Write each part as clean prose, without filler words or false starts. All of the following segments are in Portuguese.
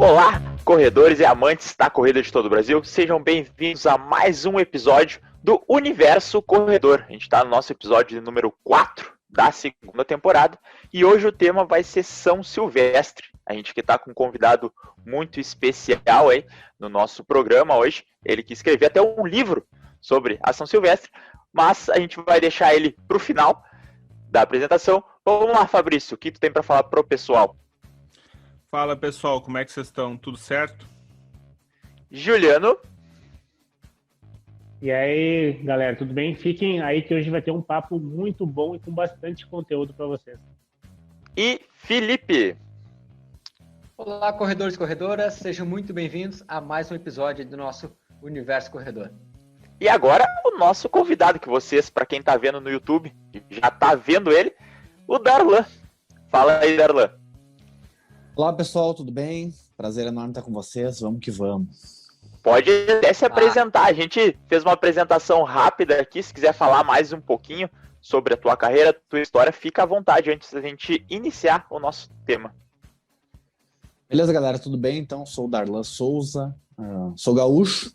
Olá, corredores e amantes da corrida de todo o Brasil, sejam bem-vindos a mais um episódio do Universo Corredor. A gente está no nosso episódio número 4 da segunda temporada e hoje o tema vai ser São Silvestre. A gente que está com um convidado muito especial aí no nosso programa hoje, ele que escreveu até um livro sobre a São Silvestre, mas a gente vai deixar ele para o final da apresentação. Vamos lá, Fabrício, o que tu tem para falar pro pessoal? Fala, pessoal, como é que vocês estão? Tudo certo? Juliano. E aí, galera, tudo bem? Fiquem aí que hoje vai ter um papo muito bom e com bastante conteúdo para vocês. E Felipe. Olá, corredores e corredoras, sejam muito bem-vindos a mais um episódio do nosso Universo Corredor. E agora o nosso convidado, que vocês, para quem tá vendo no YouTube, já tá vendo ele, o Darlan. Fala aí, Darlan. Olá, pessoal, tudo bem? Prazer enorme estar com vocês, vamos que vamos. Pode até se apresentar, a gente fez uma apresentação rápida aqui, se quiser falar mais um pouquinho sobre a tua carreira, tua história, fica à vontade antes da gente iniciar o nosso tema. Beleza, galera, tudo bem? Então, sou o Darlan Souza, sou gaúcho,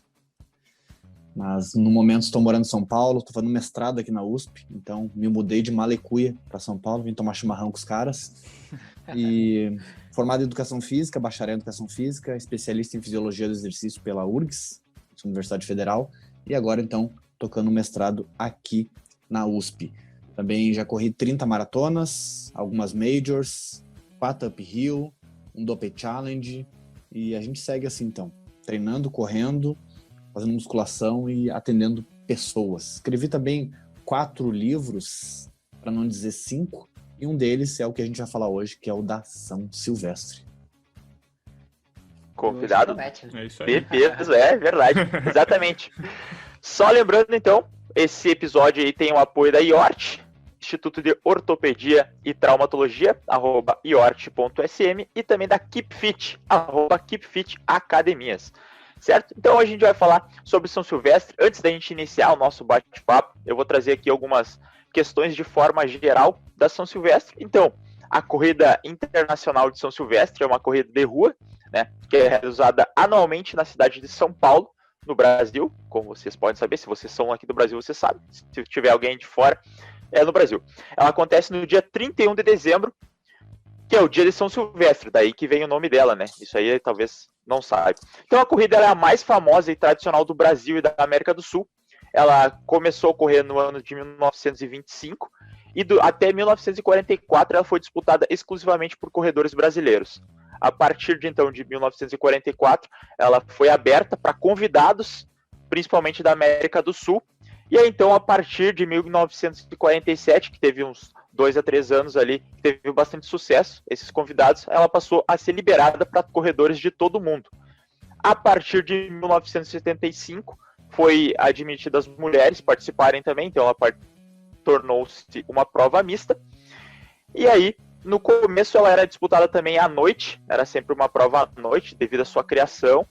mas no momento estou morando em São Paulo, estou fazendo mestrado aqui na USP, então me mudei de Malecuia para São Paulo, vim tomar chimarrão com os caras. E formado em Educação Física, bacharel em Educação Física, especialista em Fisiologia do Exercício pela URGS, Universidade Federal, e agora, então, tocando mestrado aqui na USP. Também já corri 30 maratonas, algumas majors, 4 uphill, um Dope Challenge, e a gente segue assim, então, treinando, correndo, fazendo musculação e atendendo pessoas. Escrevi também 4 livros, para não dizer 5, e um deles é o que a gente vai falar hoje, que é o da São Silvestre. Convidado? É isso aí. De peso, é verdade, exatamente. Só lembrando, então, esse episódio aí tem o apoio da IORT, Instituto de Ortopedia e Traumatologia, @iort.sm, e também da KeepFit, @KeepFitAcademias. Certo? Então hoje a gente vai falar sobre São Silvestre. Antes da gente iniciar o nosso bate-papo, eu vou trazer aqui algumas questões de forma geral da São Silvestre. Então, a Corrida Internacional de São Silvestre é uma corrida de rua, né, que é realizada anualmente na cidade de São Paulo, no Brasil. Como vocês podem saber, se vocês são aqui do Brasil, você sabe. Se tiver alguém de fora, é no Brasil. Ela acontece no dia 31 de dezembro, que é o dia de São Silvestre, daí que vem o nome dela, né? Isso aí talvez não saiba. Então a corrida é a mais famosa e tradicional do Brasil e da América do Sul. Ela começou a ocorrer no ano de 1925 e até 1944 ela foi disputada exclusivamente por corredores brasileiros. A partir de então, de 1944, ela foi aberta para convidados, principalmente da América do Sul. E aí então, a partir de 1947, que teve uns 2 a 3 anos ali, que teve bastante sucesso, esses convidados, ela passou a ser liberada para corredores de todo o mundo. A partir de 1975, foi admitida as mulheres participarem também, então ela tornou-se uma prova mista. E aí, no começo, ela era disputada também à noite, era sempre uma prova à noite, devido à sua criação.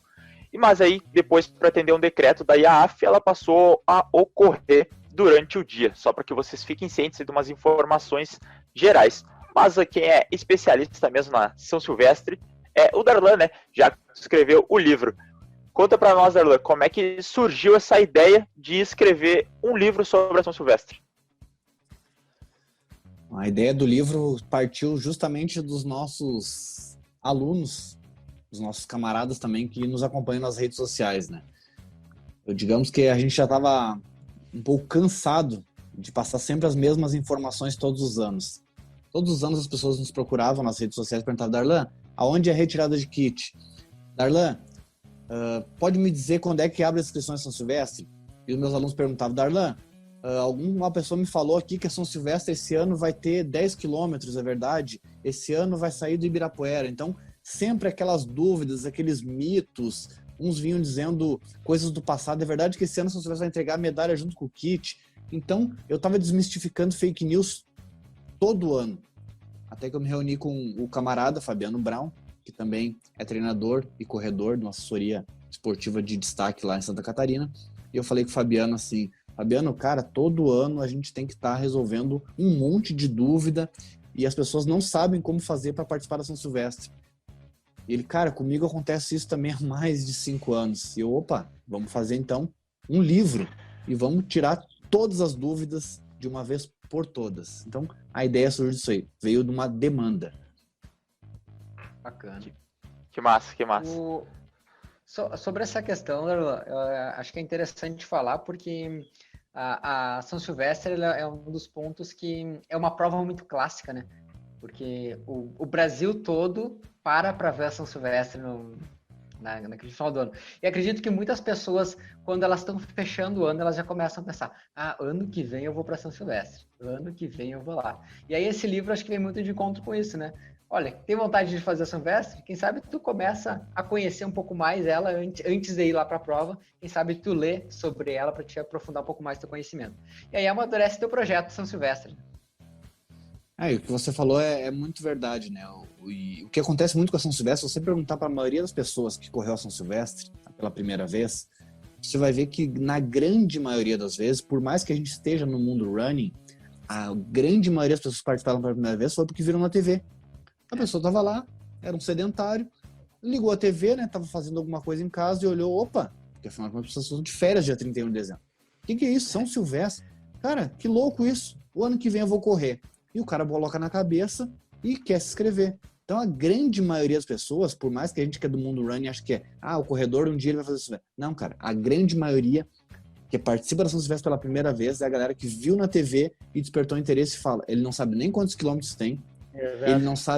Mas aí, depois, para atender um decreto da IAAF, ela passou a ocorrer durante o dia, só para que vocês fiquem cientes de umas informações gerais. Mas quem é especialista mesmo na São Silvestre é o Darlan, né? Já escreveu o livro. Conta para nós, Darlan, como é que surgiu essa ideia de escrever um livro sobre a São Silvestre? A ideia do livro partiu justamente dos nossos alunos, dos nossos camaradas também que nos acompanham nas redes sociais, né? Digamos que a gente já estava um pouco cansado de passar sempre as mesmas informações todos os anos. Todos os anos as pessoas nos procuravam nas redes sociais e perguntavam: Darlan, aonde é a retirada de kit? Darlan, pode me dizer quando é que abre as inscrições de São Silvestre? E os meus alunos perguntavam: Darlan, alguma pessoa me falou aqui que a São Silvestre esse ano vai ter 10 quilômetros, é verdade? Esse ano vai sair do Ibirapuera. Então, sempre aquelas dúvidas, aqueles mitos, uns vinham dizendo coisas do passado. É verdade que esse ano a São Silvestre vai entregar a medalha junto com o kit. Então, eu estava desmistificando fake news todo ano. Até que eu me reuni com o camarada Fabiano Brown, que também é treinador e corredor de uma assessoria esportiva de destaque lá em Santa Catarina. E eu falei com o Fabiano assim: Fabiano, cara, todo ano a gente tem que estar resolvendo um monte de dúvida e as pessoas não sabem como fazer para participar da São Silvestre. E ele, cara, comigo acontece isso também há mais de 5 anos. E eu, opa, vamos fazer então um livro e vamos tirar todas as dúvidas de uma vez por todas. Então, a ideia surgiu disso aí, veio de uma demanda. Bacana. Que massa, que massa. Sobre essa questão, eu acho que é interessante falar, porque a São Silvestre ela é um dos pontos que é uma prova muito clássica, né? Porque o Brasil todo para ver a São Silvestre naquele final do ano. E acredito que muitas pessoas, quando elas estão fechando o ano, elas já começam a pensar, ano que vem eu vou para São Silvestre, ano que vem eu vou lá. E aí esse livro acho que vem muito de encontro com isso, né? Olha, tem vontade de fazer a São Silvestre? Quem sabe tu começa a conhecer um pouco mais ela antes de ir lá para a prova. Quem sabe tu lê sobre ela para te aprofundar um pouco mais teu conhecimento. E aí amadurece teu projeto São Silvestre. O que você falou é muito verdade, né? O que acontece muito com a São Silvestre, se você perguntar para a maioria das pessoas que correu a São Silvestre pela primeira vez, você vai ver que na grande maioria das vezes, por mais que a gente esteja no mundo running, a grande maioria das pessoas que participaram pela primeira vez foi porque viram na TV. A pessoa estava lá, era um sedentário, ligou a TV, né? Tava fazendo alguma coisa em casa e olhou, opa, porque afinal as pessoas estão de férias dia 31 de dezembro. O que é isso? São Silvestre? Cara, que louco isso. O ano que vem eu vou correr. E o cara coloca na cabeça e quer se inscrever. Então a grande maioria das pessoas, por mais que a gente que é do mundo running acha que o corredor um dia ele vai fazer isso. Não, cara, a grande maioria que participa da São Silvestre pela primeira vez é a galera que viu na TV e despertou interesse e fala, ele não sabe nem quantos quilômetros tem,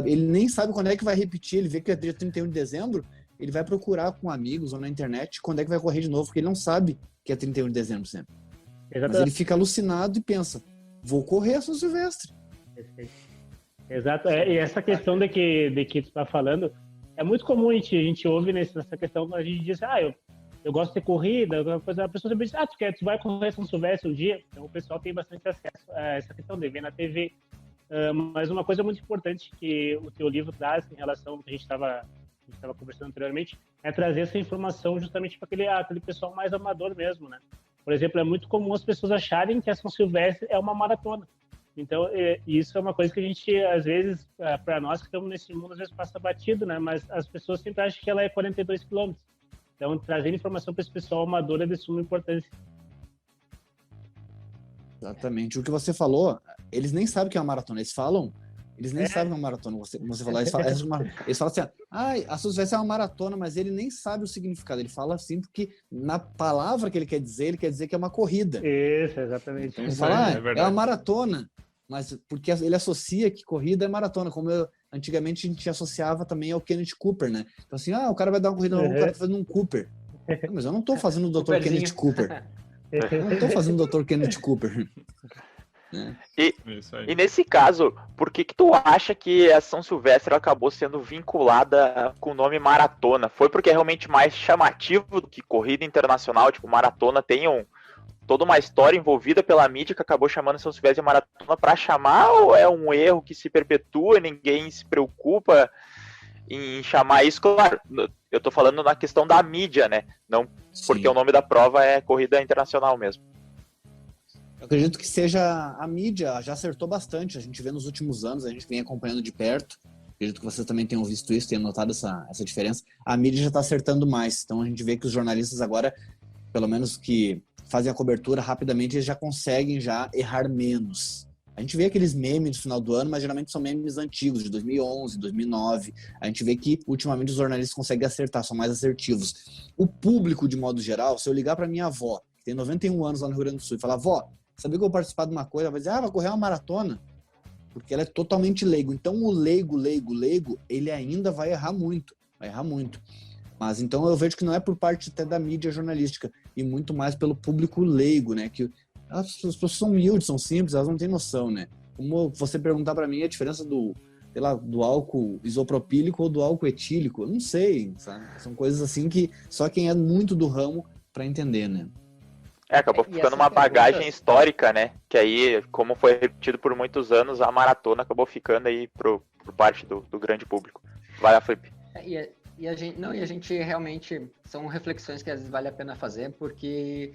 ele nem sabe quando é que vai repetir, ele vê que é dia 31 de dezembro, ele vai procurar com amigos ou na internet quando é que vai correr de novo, porque ele não sabe que é 31 de dezembro sempre. Mas ele fica alucinado e pensa, vou correr a São Silvestre. Exato, e essa questão de que tu tá falando, é muito comum, a gente ouve nessa questão, a gente diz, eu gosto de corrida, a pessoa sempre diz, tu vai correr São Silvestre um dia? Então o pessoal tem bastante acesso a essa questão de ver na TV. Mas uma coisa muito importante que o teu livro traz em relação ao que a gente estava conversando anteriormente, é trazer essa informação justamente para aquele pessoal mais amador mesmo, né? Por exemplo, é muito comum as pessoas acharem que a São Silvestre é uma maratona. Então, isso é uma coisa que a gente, às vezes, para nós que estamos nesse mundo, às vezes passa batido, né? Mas as pessoas sempre acham que ela é 42 quilômetros. Então, trazer informação para esse pessoal amador é de suma importância. Exatamente. O que você falou, eles nem sabem que é uma maratona. Eles nem sabem que é uma maratona. Você falou, eles falam assim, a São Silvestre é uma maratona, mas ele nem sabe o significado. Ele fala assim porque na palavra que ele quer dizer que é uma corrida. Isso, exatamente. Então, ele fala, é uma maratona, mas porque ele associa que corrida é maratona, como antigamente a gente associava também ao Kenneth Cooper, né? Então assim, o cara vai dar uma corrida, o cara tá fazendo um Cooper. Não, mas eu não tô fazendo o Dr. Kenneth Cooper. Eu não tô fazendo o Dr. Kenneth Cooper. E nesse caso, por que tu acha que a São Silvestre acabou sendo vinculada com o nome maratona? Foi porque é realmente mais chamativo do que corrida internacional? Tipo, maratona tem toda uma história envolvida pela mídia que acabou chamando São Silvestre de maratona para chamar, ou é um erro que se perpetua, ninguém se preocupa em chamar isso? Claro, eu tô falando na questão da mídia, né? Não porque o nome da prova é corrida internacional mesmo. Eu acredito que seja a mídia, já acertou bastante, a gente vê nos últimos anos, a gente vem acompanhando de perto, acredito que vocês também tenham visto isso, tenham notado essa diferença, a mídia já está acertando mais, então a gente vê que os jornalistas agora, pelo menos que fazem a cobertura rapidamente, eles já conseguem errar menos. A gente vê aqueles memes no final do ano, mas geralmente são memes antigos, de 2011, 2009, a gente vê que ultimamente os jornalistas conseguem acertar, são mais assertivos. O público, de modo geral, se eu ligar para minha avó, que tem 91 anos lá no Rio Grande do Sul, e falar, vó, sabia que eu vou participar de uma coisa? Ela vai dizer, vai correr uma maratona. Porque ela é totalmente leigo. Então, o leigo, ele ainda vai errar muito. Mas, então, eu vejo que não é por parte até da mídia jornalística, e muito mais pelo público leigo, né? Que as pessoas são humildes, são simples, elas não têm noção, né? Como você perguntar para mim a diferença do álcool isopropílico ou do álcool etílico, eu não sei, sabe? São coisas assim que só quem é muito do ramo para entender, né? Acabou ficando uma bagagem histórica, né? Que aí, como foi repetido por muitos anos, a maratona acabou ficando aí por parte do grande público. Vai lá, Felipe. E a gente realmente, são reflexões que às vezes vale a pena fazer, porque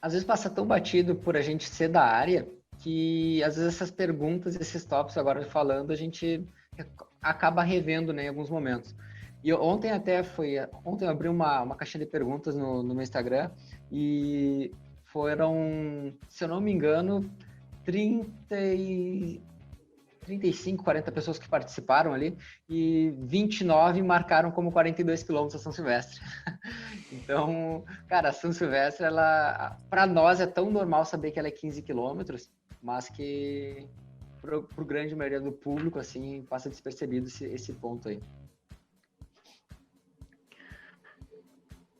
às vezes passa tão batido por a gente ser da área, que às vezes essas perguntas, esses tópicos agora falando, a gente acaba revendo, né, em alguns momentos. E ontem ontem eu abri uma caixinha de perguntas no meu Instagram e foram, se eu não me engano, 35, 40 pessoas que participaram ali e 29 marcaram como 42 quilômetros a São Silvestre. Então, cara, a São Silvestre, ela, para nós é tão normal saber que ela é 15 quilômetros, mas que pro grande maioria do público, assim, passa despercebido esse ponto aí.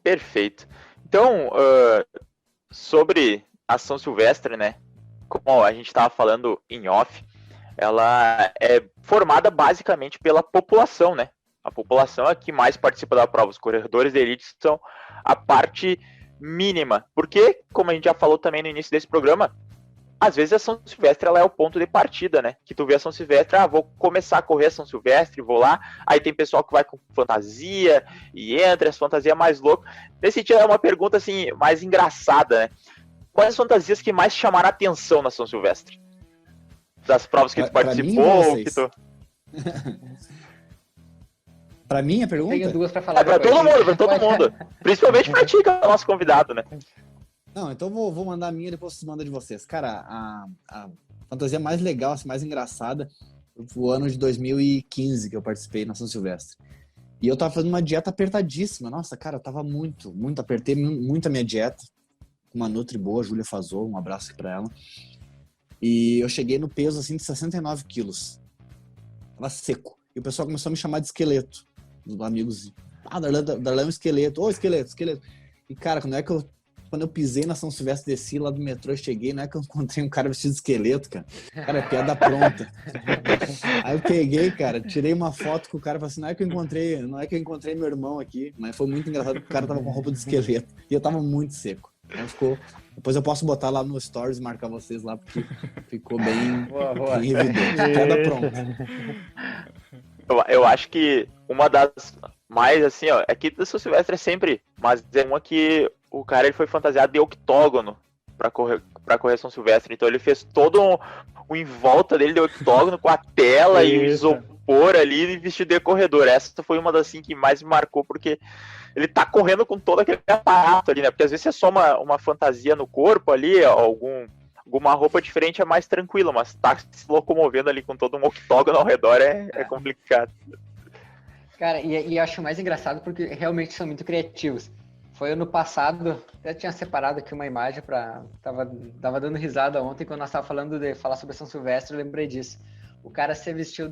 Perfeito. Então, sobre a São Silvestre, né? Como a gente estava falando em off, ela é formada basicamente pela população, né? A população é que mais participa da prova. Os corredores de elite são a parte mínima. Porque, como a gente já falou também no início desse programa, às vezes a São Silvestre ela é o ponto de partida, né? Que tu vê a São Silvestre, vou começar a correr a São Silvestre, vou lá. Aí tem pessoal que vai com fantasia e entra, as fantasias mais loucas. Nesse sentido, é uma pergunta assim, mais engraçada, né? Quais as fantasias que mais chamaram a atenção na São Silvestre? Das provas que tu participou, que tu... Pra mim, a pergunta? Tenho duas pra falar. Pra todo mundo. Principalmente pra ti, que é o nosso convidado, né? Não, então vou mandar a minha e depois você manda de vocês. Cara, a fantasia mais legal, assim, mais engraçada, foi o ano de 2015 que eu participei na São Silvestre. E eu tava fazendo uma dieta apertadíssima. Nossa, cara, eu tava muito, apertei muito a minha dieta. Uma nutri boa, a Júlia Fazou, um abraço aqui pra ela. E eu cheguei no peso, assim, de 69 quilos. Tava seco. E o pessoal começou a me chamar de esqueleto. Os amigos, Darlan é um esqueleto. Ô, esqueleto. E, cara, quando eu pisei na São Silvestre, desci lá do metrô, cheguei, não é que eu encontrei um cara vestido de esqueleto, cara. Cara, é piada pronta. Aí eu peguei, cara, tirei uma foto com o cara e falei assim, não é que eu encontrei meu irmão aqui, mas foi muito engraçado porque o cara tava com roupa de esqueleto. E eu tava muito seco. Então depois eu posso botar lá no Stories e marcar vocês lá, porque ficou bem evidente. Piada pronta. Eu acho que uma das mais, assim, é que da São Silvestre é sempre, mas é uma que o cara ele foi fantasiado de octógono pra correr São Silvestre, então ele fez todo um em volta dele de octógono com a tela e o isopor ali vestido de corredor. Essa foi uma das assim, que mais me marcou, porque ele tá correndo com todo aquele aparato ali, né? Porque às vezes é só uma fantasia no corpo ali, alguma roupa diferente é mais tranquilo, mas tá se locomovendo ali com todo um octógono ao redor é complicado. Cara, e acho mais engraçado porque realmente são muito criativos. Foi ano passado, até tinha separado aqui uma imagem tava dando risada ontem quando nós tava falando de falar sobre São Silvestre, eu lembrei disso. O cara se vestiu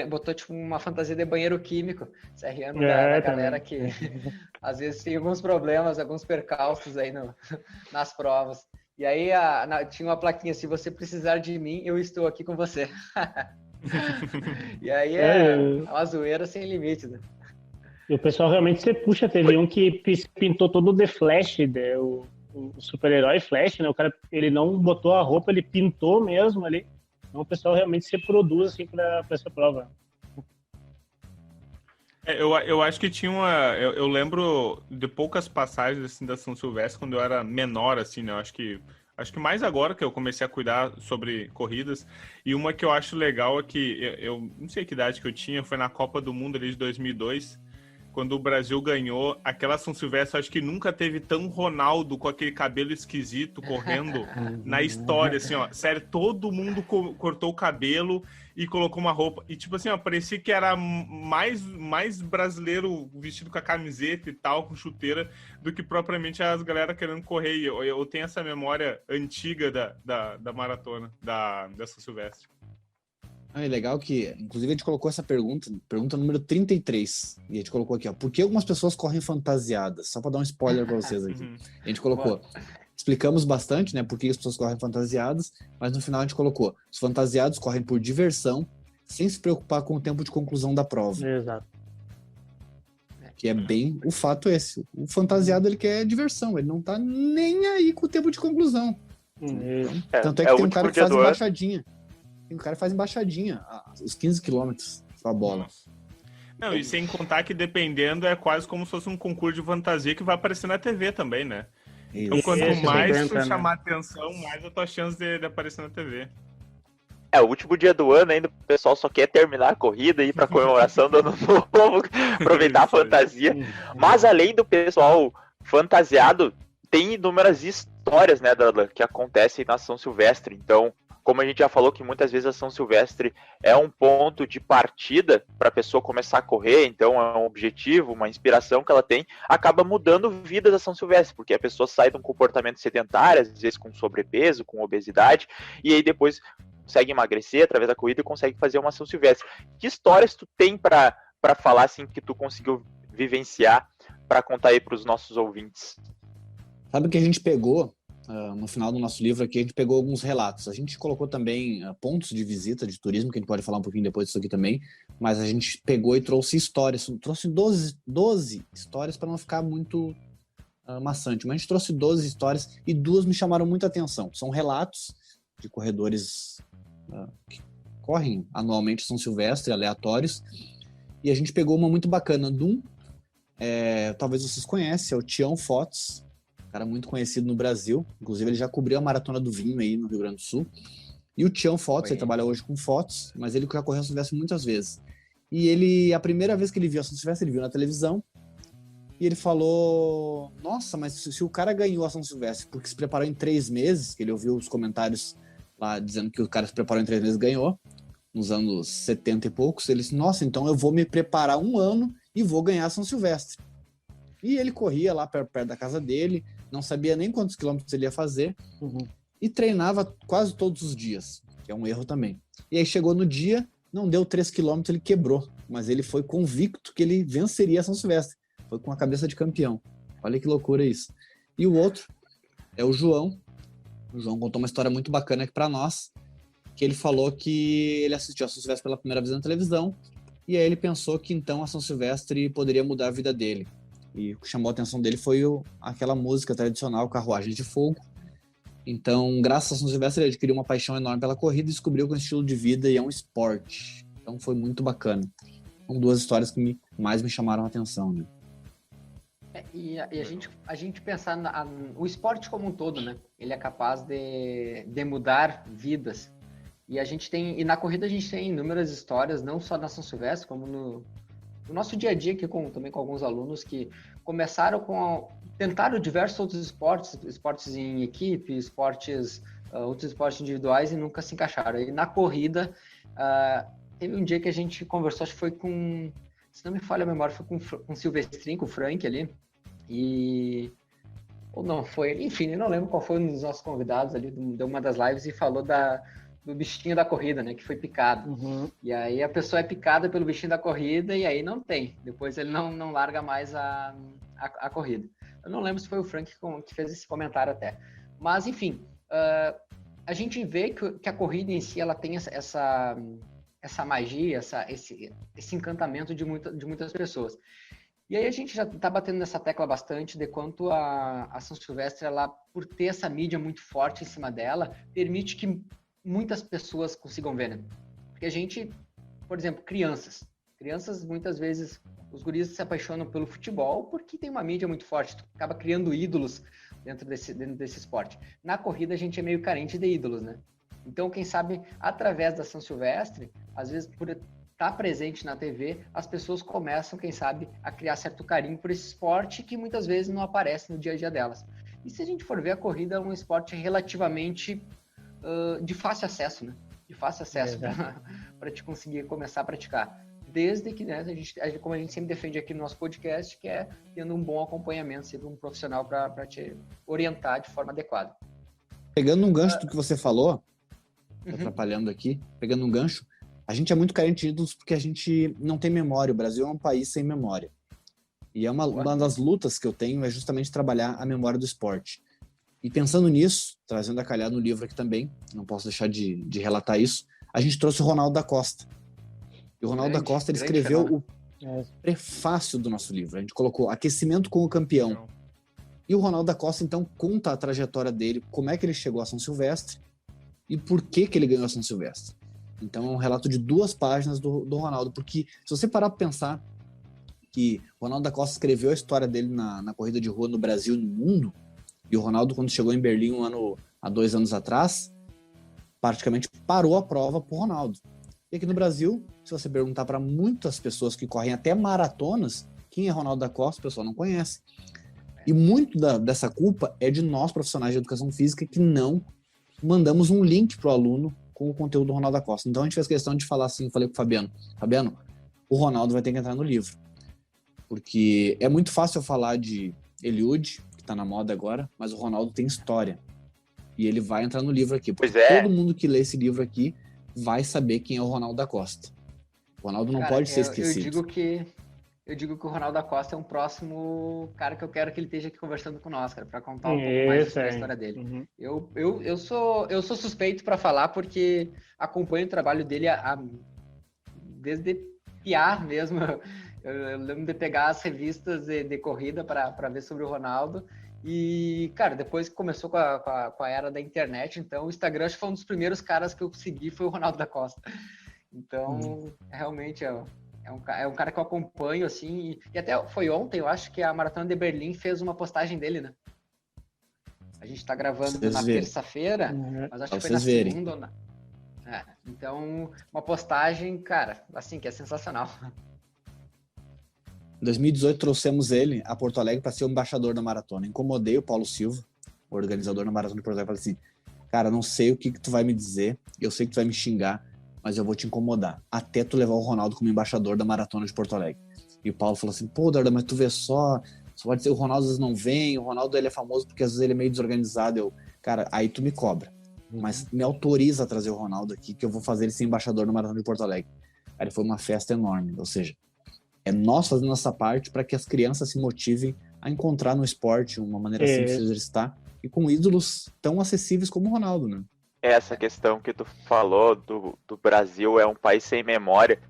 botou tipo uma fantasia de banheiro químico, se arriando da galera que às vezes tem alguns problemas, alguns percalços aí nas provas. E aí tinha uma plaquinha, se você precisar de mim, eu estou aqui com você. E aí é uma zoeira sem limite, né? E o pessoal realmente você puxa, teve um que pintou todo de Flash, o super-herói Flash, né? O cara, ele não botou a roupa, ele pintou mesmo ali. Então o pessoal realmente se produz assim para essa prova. Eu acho que tinha eu lembro de poucas passagens assim, da São Silvestre quando eu era menor, assim, né? Eu acho que mais agora que eu comecei a cuidar sobre corridas. E uma que eu acho legal é que eu não sei que idade que eu tinha, foi na Copa do Mundo ali de 2002, quando o Brasil ganhou aquela São Silvestre. Acho que nunca teve tão Ronaldo com aquele cabelo esquisito correndo na história, assim, ó. Sério, todo mundo cortou o cabelo e colocou uma roupa. E, tipo assim, ó, parecia que era mais brasileiro vestido com a camiseta e tal, com chuteira, do que propriamente as galera querendo correr. E eu tenho essa memória antiga da maratona, da São Silvestre. É legal que, inclusive, a gente colocou essa pergunta número 33, e a gente colocou aqui, ó, por que algumas pessoas correm fantasiadas? Só para dar um spoiler para vocês aqui. A gente colocou, explicamos bastante, né, por que as pessoas correm fantasiadas, mas no final a gente colocou, os fantasiados correm por diversão, sem se preocupar com o tempo de conclusão da prova. Exato. Que é bem o fato esse. O fantasiado, ele quer diversão, ele não tá nem aí com o tempo de conclusão. Tanto é que tem um cara que faz embaixadinha. O cara faz embaixadinha, os 15 quilômetros com a bola. Não, e sem contar que dependendo é quase como se fosse um concurso de fantasia que vai aparecer na TV também, né? Então quanto mais tu chamar atenção, mais a tua chance de aparecer na TV. É, o último dia do ano ainda, o pessoal só quer terminar a corrida e ir pra comemoração do ano novo, aproveitar a fantasia. Mas além do pessoal fantasiado, tem inúmeras histórias, né, Darlan, que acontecem na São Silvestre. Então, como a gente já falou que muitas vezes a São Silvestre é um ponto de partida para a pessoa começar a correr, então é um objetivo, uma inspiração que ela tem, acaba mudando vidas da São Silvestre, porque a pessoa sai de um comportamento sedentário, às vezes com sobrepeso, com obesidade, e aí depois consegue emagrecer através da corrida e consegue fazer uma São Silvestre. Que histórias tu tem para falar assim que tu conseguiu vivenciar para contar aí para os nossos ouvintes? Sabe o que a gente pegou no final do nosso livro aqui? A gente pegou alguns relatos. A gente colocou também pontos de visita de turismo, que a gente pode falar um pouquinho depois disso aqui também, mas a gente pegou e trouxe histórias. Trouxe 12 histórias para não ficar muito maçante, mas a gente trouxe 12 histórias e 2 me chamaram muita atenção. São relatos de corredores que correm anualmente São Silvestre, aleatórios, e a gente pegou uma muito bacana de um, talvez vocês conhecem, é o Tião Fotos, cara muito conhecido no Brasil, inclusive ele já cobriu a Maratona do Vinho aí no Rio Grande do Sul, e o Tião Fotos, ele trabalha hoje com fotos, mas ele já correu a São Silvestre muitas vezes, e ele, a primeira vez que ele viu a São Silvestre, ele viu na televisão, e ele falou, nossa, mas se o cara ganhou a São Silvestre porque se preparou em 3 meses, que ele ouviu os comentários lá dizendo que o cara se preparou em 3 meses e ganhou, nos anos 70 e poucos, ele disse, nossa, então eu vou me preparar 1 ano e vou ganhar a São Silvestre. E ele corria lá perto da casa dele, não sabia nem quantos quilômetros ele ia fazer, e treinava quase todos os dias, que é um erro também. E aí chegou no dia, não deu 3 quilômetros, ele quebrou, mas ele foi convicto que ele venceria a São Silvestre. Foi com a cabeça de campeão. Olha que loucura isso. E o outro é o João. O João contou uma história muito bacana aqui para nós, que ele falou que ele assistiu a São Silvestre pela primeira vez na televisão, e aí ele pensou que então a São Silvestre poderia mudar a vida dele. E o que chamou a atenção dele foi aquela música tradicional, Carruagem de Fogo. Então, graças a São Silvestre, ele adquiriu uma paixão enorme pela corrida e descobriu que é um estilo de vida e é um esporte. Então foi muito bacana. São 2 histórias que mais me chamaram a atenção, né? E a gente pensar o esporte como um todo, né? Ele é capaz de mudar vidas. E na corrida a gente tem inúmeras histórias, não só na São Silvestre, como no nosso dia a dia aqui também com alguns alunos que começaram tentaram diversos outros esportes em equipe, outros esportes individuais e nunca se encaixaram. E na corrida, teve um dia que a gente conversou, acho que foi se não me falha a memória, foi com o Silvestrinho, com o Frank ali, ou não, foi, enfim, eu não lembro qual foi um dos nossos convidados ali de uma das lives e falou do bichinho da corrida, né, que foi picado. E aí a pessoa é picada pelo bichinho da corrida e aí não tem, depois ele não larga mais a corrida. Eu não lembro se foi o Frank que fez esse comentário até, mas enfim, a gente vê que a corrida em si, ela tem essa magia, esse encantamento de muitas pessoas. E aí a gente já está batendo nessa tecla bastante de quanto a São Silvestre, ela, por ter essa mídia muito forte em cima dela, permite que muitas pessoas consigam ver, né? Porque a gente, por exemplo, crianças muitas vezes, os guris se apaixonam pelo futebol porque tem uma mídia muito forte, tu acaba criando ídolos dentro desse esporte. Na corrida a gente é meio carente de ídolos, né? Então, quem sabe, através da São Silvestre, às vezes por estar presente na TV, as pessoas começam, quem sabe, a criar certo carinho por esse esporte que muitas vezes não aparece no dia a dia delas. E se a gente for ver, a corrida é um esporte relativamente de fácil acesso, né? De fácil acesso para te conseguir começar a praticar. Desde que, né, como a gente sempre defende aqui no nosso podcast, que é tendo um bom acompanhamento, sendo um profissional para te orientar de forma adequada. Pegando um gancho do que você falou, atrapalhando aqui, pegando um gancho, a gente é muito carente de ídolos porque a gente não tem memória. O Brasil é um país sem memória. E é uma das lutas que eu tenho é justamente trabalhar a memória do esporte. E pensando nisso, trazendo a calhar no livro aqui também, não posso deixar de relatar isso, a gente trouxe o Ronaldo da Costa. E o Ronaldo da Costa, ele escreveu o prefácio do nosso livro. A gente colocou Aquecimento com o Campeão. E o Ronaldo da Costa, então, conta a trajetória dele, como é que ele chegou a São Silvestre e por que ele ganhou a São Silvestre. Então, é um relato de 2 páginas do Ronaldo, porque se você parar para pensar que o Ronaldo da Costa escreveu a história dele na corrida de rua no Brasil e no mundo, e o Ronaldo, quando chegou em Berlim há 2 anos atrás, praticamente parou a prova pro Ronaldo. E aqui no Brasil, se você perguntar para muitas pessoas que correm até maratonas, quem é Ronaldo da Costa, o pessoal não conhece. E muito dessa culpa é de nós, profissionais de educação física, que não mandamos um link pro aluno com o conteúdo do Ronaldo da Costa. Então a gente fez questão de falar assim, falei com o Fabiano, o Ronaldo vai ter que entrar no livro. Porque é muito fácil eu falar de Eliud, que tá na moda agora, mas o Ronaldo tem história. E ele vai entrar no livro aqui. Porque todo mundo que lê esse livro aqui vai saber quem é o Ronaldo da Costa. O Ronaldo não pode ser esquecido. Eu digo que o Ronaldo da Costa é um próximo cara que eu quero que ele esteja aqui conversando com nós, cara, para contar um pouco mais sobre a história dele. Uhum. Eu sou suspeito para falar porque acompanho o trabalho dele desde piar mesmo. Eu lembro de pegar as revistas de corrida para ver sobre o Ronaldo. E, cara, depois que começou com a era da internet, então o Instagram acho que foi um dos primeiros caras que eu segui, foi o Ronaldo da Costa. Então, realmente é um cara que eu acompanho, assim, e até foi ontem, eu acho que a Maratona de Berlim fez uma postagem dele, né? A gente tá gravando na terça-feira, mas acho que foi na segunda. Então, uma postagem, cara, assim, que é sensacional. Em 2018, trouxemos ele a Porto Alegre para ser o embaixador da maratona. Incomodei o Paulo Silva, o organizador da maratona de Porto Alegre, falei assim, cara, não sei o que tu vai me dizer, eu sei que tu vai me xingar, mas eu vou te incomodar, até tu levar o Ronaldo como embaixador da maratona de Porto Alegre. E o Paulo falou assim, pô, Darda, mas tu vê só pode dizer, o Ronaldo às vezes não vem, o Ronaldo ele é famoso porque às vezes ele é meio desorganizado. Cara, aí tu me cobra, mas me autoriza a trazer o Ronaldo aqui, que eu vou fazer ele ser embaixador da maratona de Porto Alegre. Aí foi uma festa enorme, ou seja, é nós fazendo nossa parte para que as crianças se motivem a encontrar no esporte uma maneira simples de exercitar e com ídolos tão acessíveis como o Ronaldo, né? Essa questão que tu falou do Brasil é um país sem memória,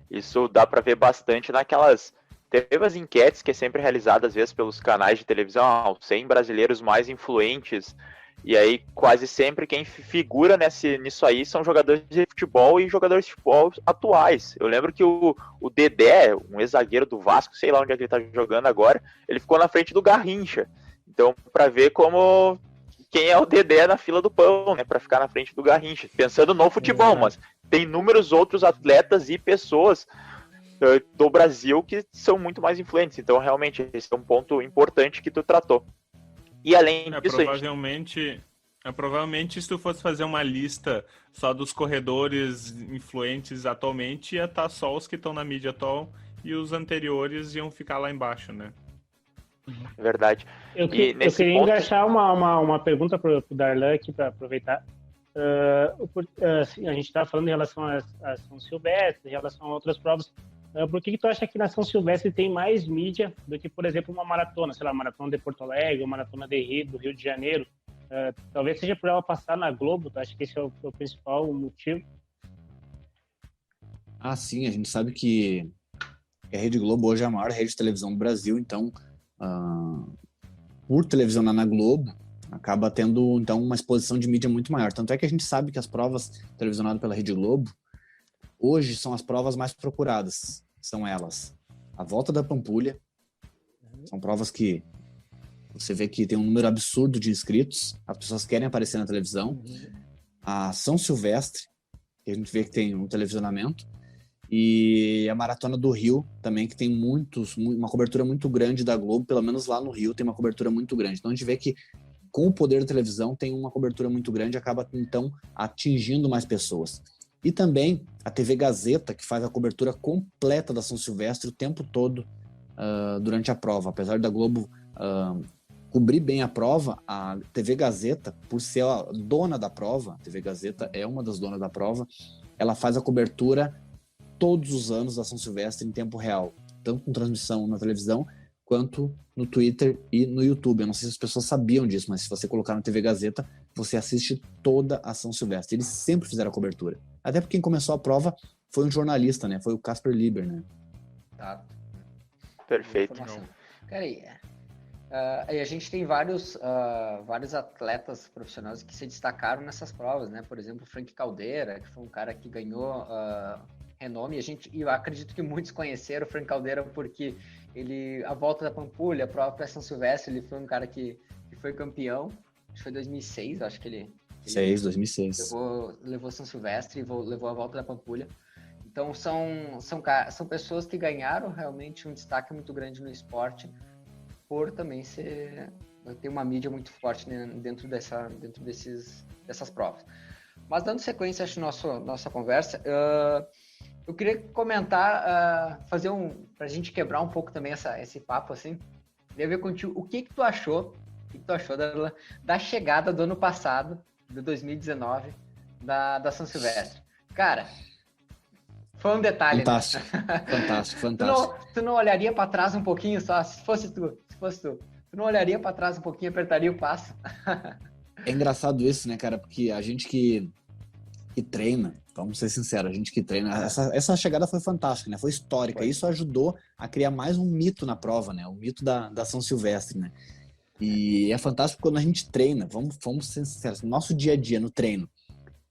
isso dá para ver bastante naquelas... Teve as enquetes que é sempre realizada às vezes pelos canais de televisão, 100 brasileiros mais influentes, e aí quase sempre quem figura nisso aí são jogadores de futebol e jogadores de futebol atuais. Eu lembro que o Dedé, um ex-zagueiro do Vasco, sei lá onde é que ele tá jogando agora, ele ficou na frente do Garrincha. Então, para ver como quem é o Dedé na fila do pão, né, para ficar na frente do Garrincha, pensando no futebol, mas tem inúmeros outros atletas e pessoas do Brasil que são muito mais influentes. Então, realmente, esse é um ponto importante que tu tratou. E além disso... Provavelmente, se tu fosse fazer uma lista só dos corredores influentes atualmente, ia estar só os que estão na mídia atual e os anteriores iam ficar lá embaixo, né? Verdade. Eu queria engaixar uma pergunta para o Darlan aqui, para aproveitar. A gente estava falando em relação a São Silvestre, em relação a outras provas. Por que tu acha que na São Silvestre tem mais mídia do que, por exemplo, uma maratona, sei lá, maratona de Porto Alegre, uma maratona do Rio de Janeiro? Talvez seja por ela passar na Globo, tu acha que esse é o principal motivo? Ah, sim, a gente sabe que a Rede Globo hoje é a maior rede de televisão do Brasil, então, por televisionar na Globo, acaba tendo, então, uma exposição de mídia muito maior. Tanto é que a gente sabe que as provas televisionadas pela Rede Globo, hoje são as provas mais procuradas. São elas: a Volta da Pampulha, são provas que você vê que tem um número absurdo de inscritos, as pessoas querem aparecer na televisão. A São Silvestre, que a gente vê que tem um televisionamento, e a Maratona do Rio também, que tem uma cobertura muito grande da Globo, pelo menos lá no Rio tem uma cobertura muito grande. Então a gente vê que com o poder da televisão tem uma cobertura muito grande, acaba então atingindo mais pessoas. E também a TV Gazeta, que faz a cobertura completa da São Silvestre o tempo todo durante a prova. Apesar da Globo cobrir bem a prova, a TV Gazeta, por ser a dona da prova, a TV Gazeta é uma das donas da prova, ela faz a cobertura todos os anos da São Silvestre em tempo real, tanto com transmissão na televisão, quanto no Twitter e no YouTube. Eu não sei se as pessoas sabiam disso, mas se você colocar na TV Gazeta, você assiste toda a São Silvestre. Eles sempre fizeram a cobertura. Até porque quem começou a prova foi um jornalista, né? Foi o Casper Lieber, né? Tá. Perfeito. Cara, e a gente tem vários atletas profissionais que se destacaram nessas provas, né? Por exemplo, o Frank Caldeira, que foi um cara que ganhou renome. E eu acredito que muitos conheceram o Frank Caldeira porque a Volta da Pampulha, a própria São Silvestre, ele foi um cara que foi campeão. Acho que foi 2006, acho que ele 2006. Levou São Silvestre e levou a Volta da Pampulha. Então, são pessoas que ganharam realmente um destaque muito grande no esporte, por também ter uma mídia muito forte, né, dentro dessas provas. Mas, dando sequência à nossa conversa, eu queria comentar, para a gente quebrar um pouco também esse papo, assim, queria ver contigo o que tu achou da chegada do ano passado, de 2019, da São Silvestre. Cara, foi um detalhe, fantástico, né? Fantástico. Tu não olharia para trás um pouquinho só, se fosse tu, tu não olharia para trás um pouquinho, apertaria o passo? É engraçado isso, né, cara? Porque a gente que treina, vamos ser sinceros, a gente que treina, essa chegada foi fantástica, né? Foi histórica. Isso ajudou a criar mais um mito na prova, né? O mito da São Silvestre, né? E é fantástico quando a gente treina, vamos ser sinceros, no nosso dia a dia, no treino.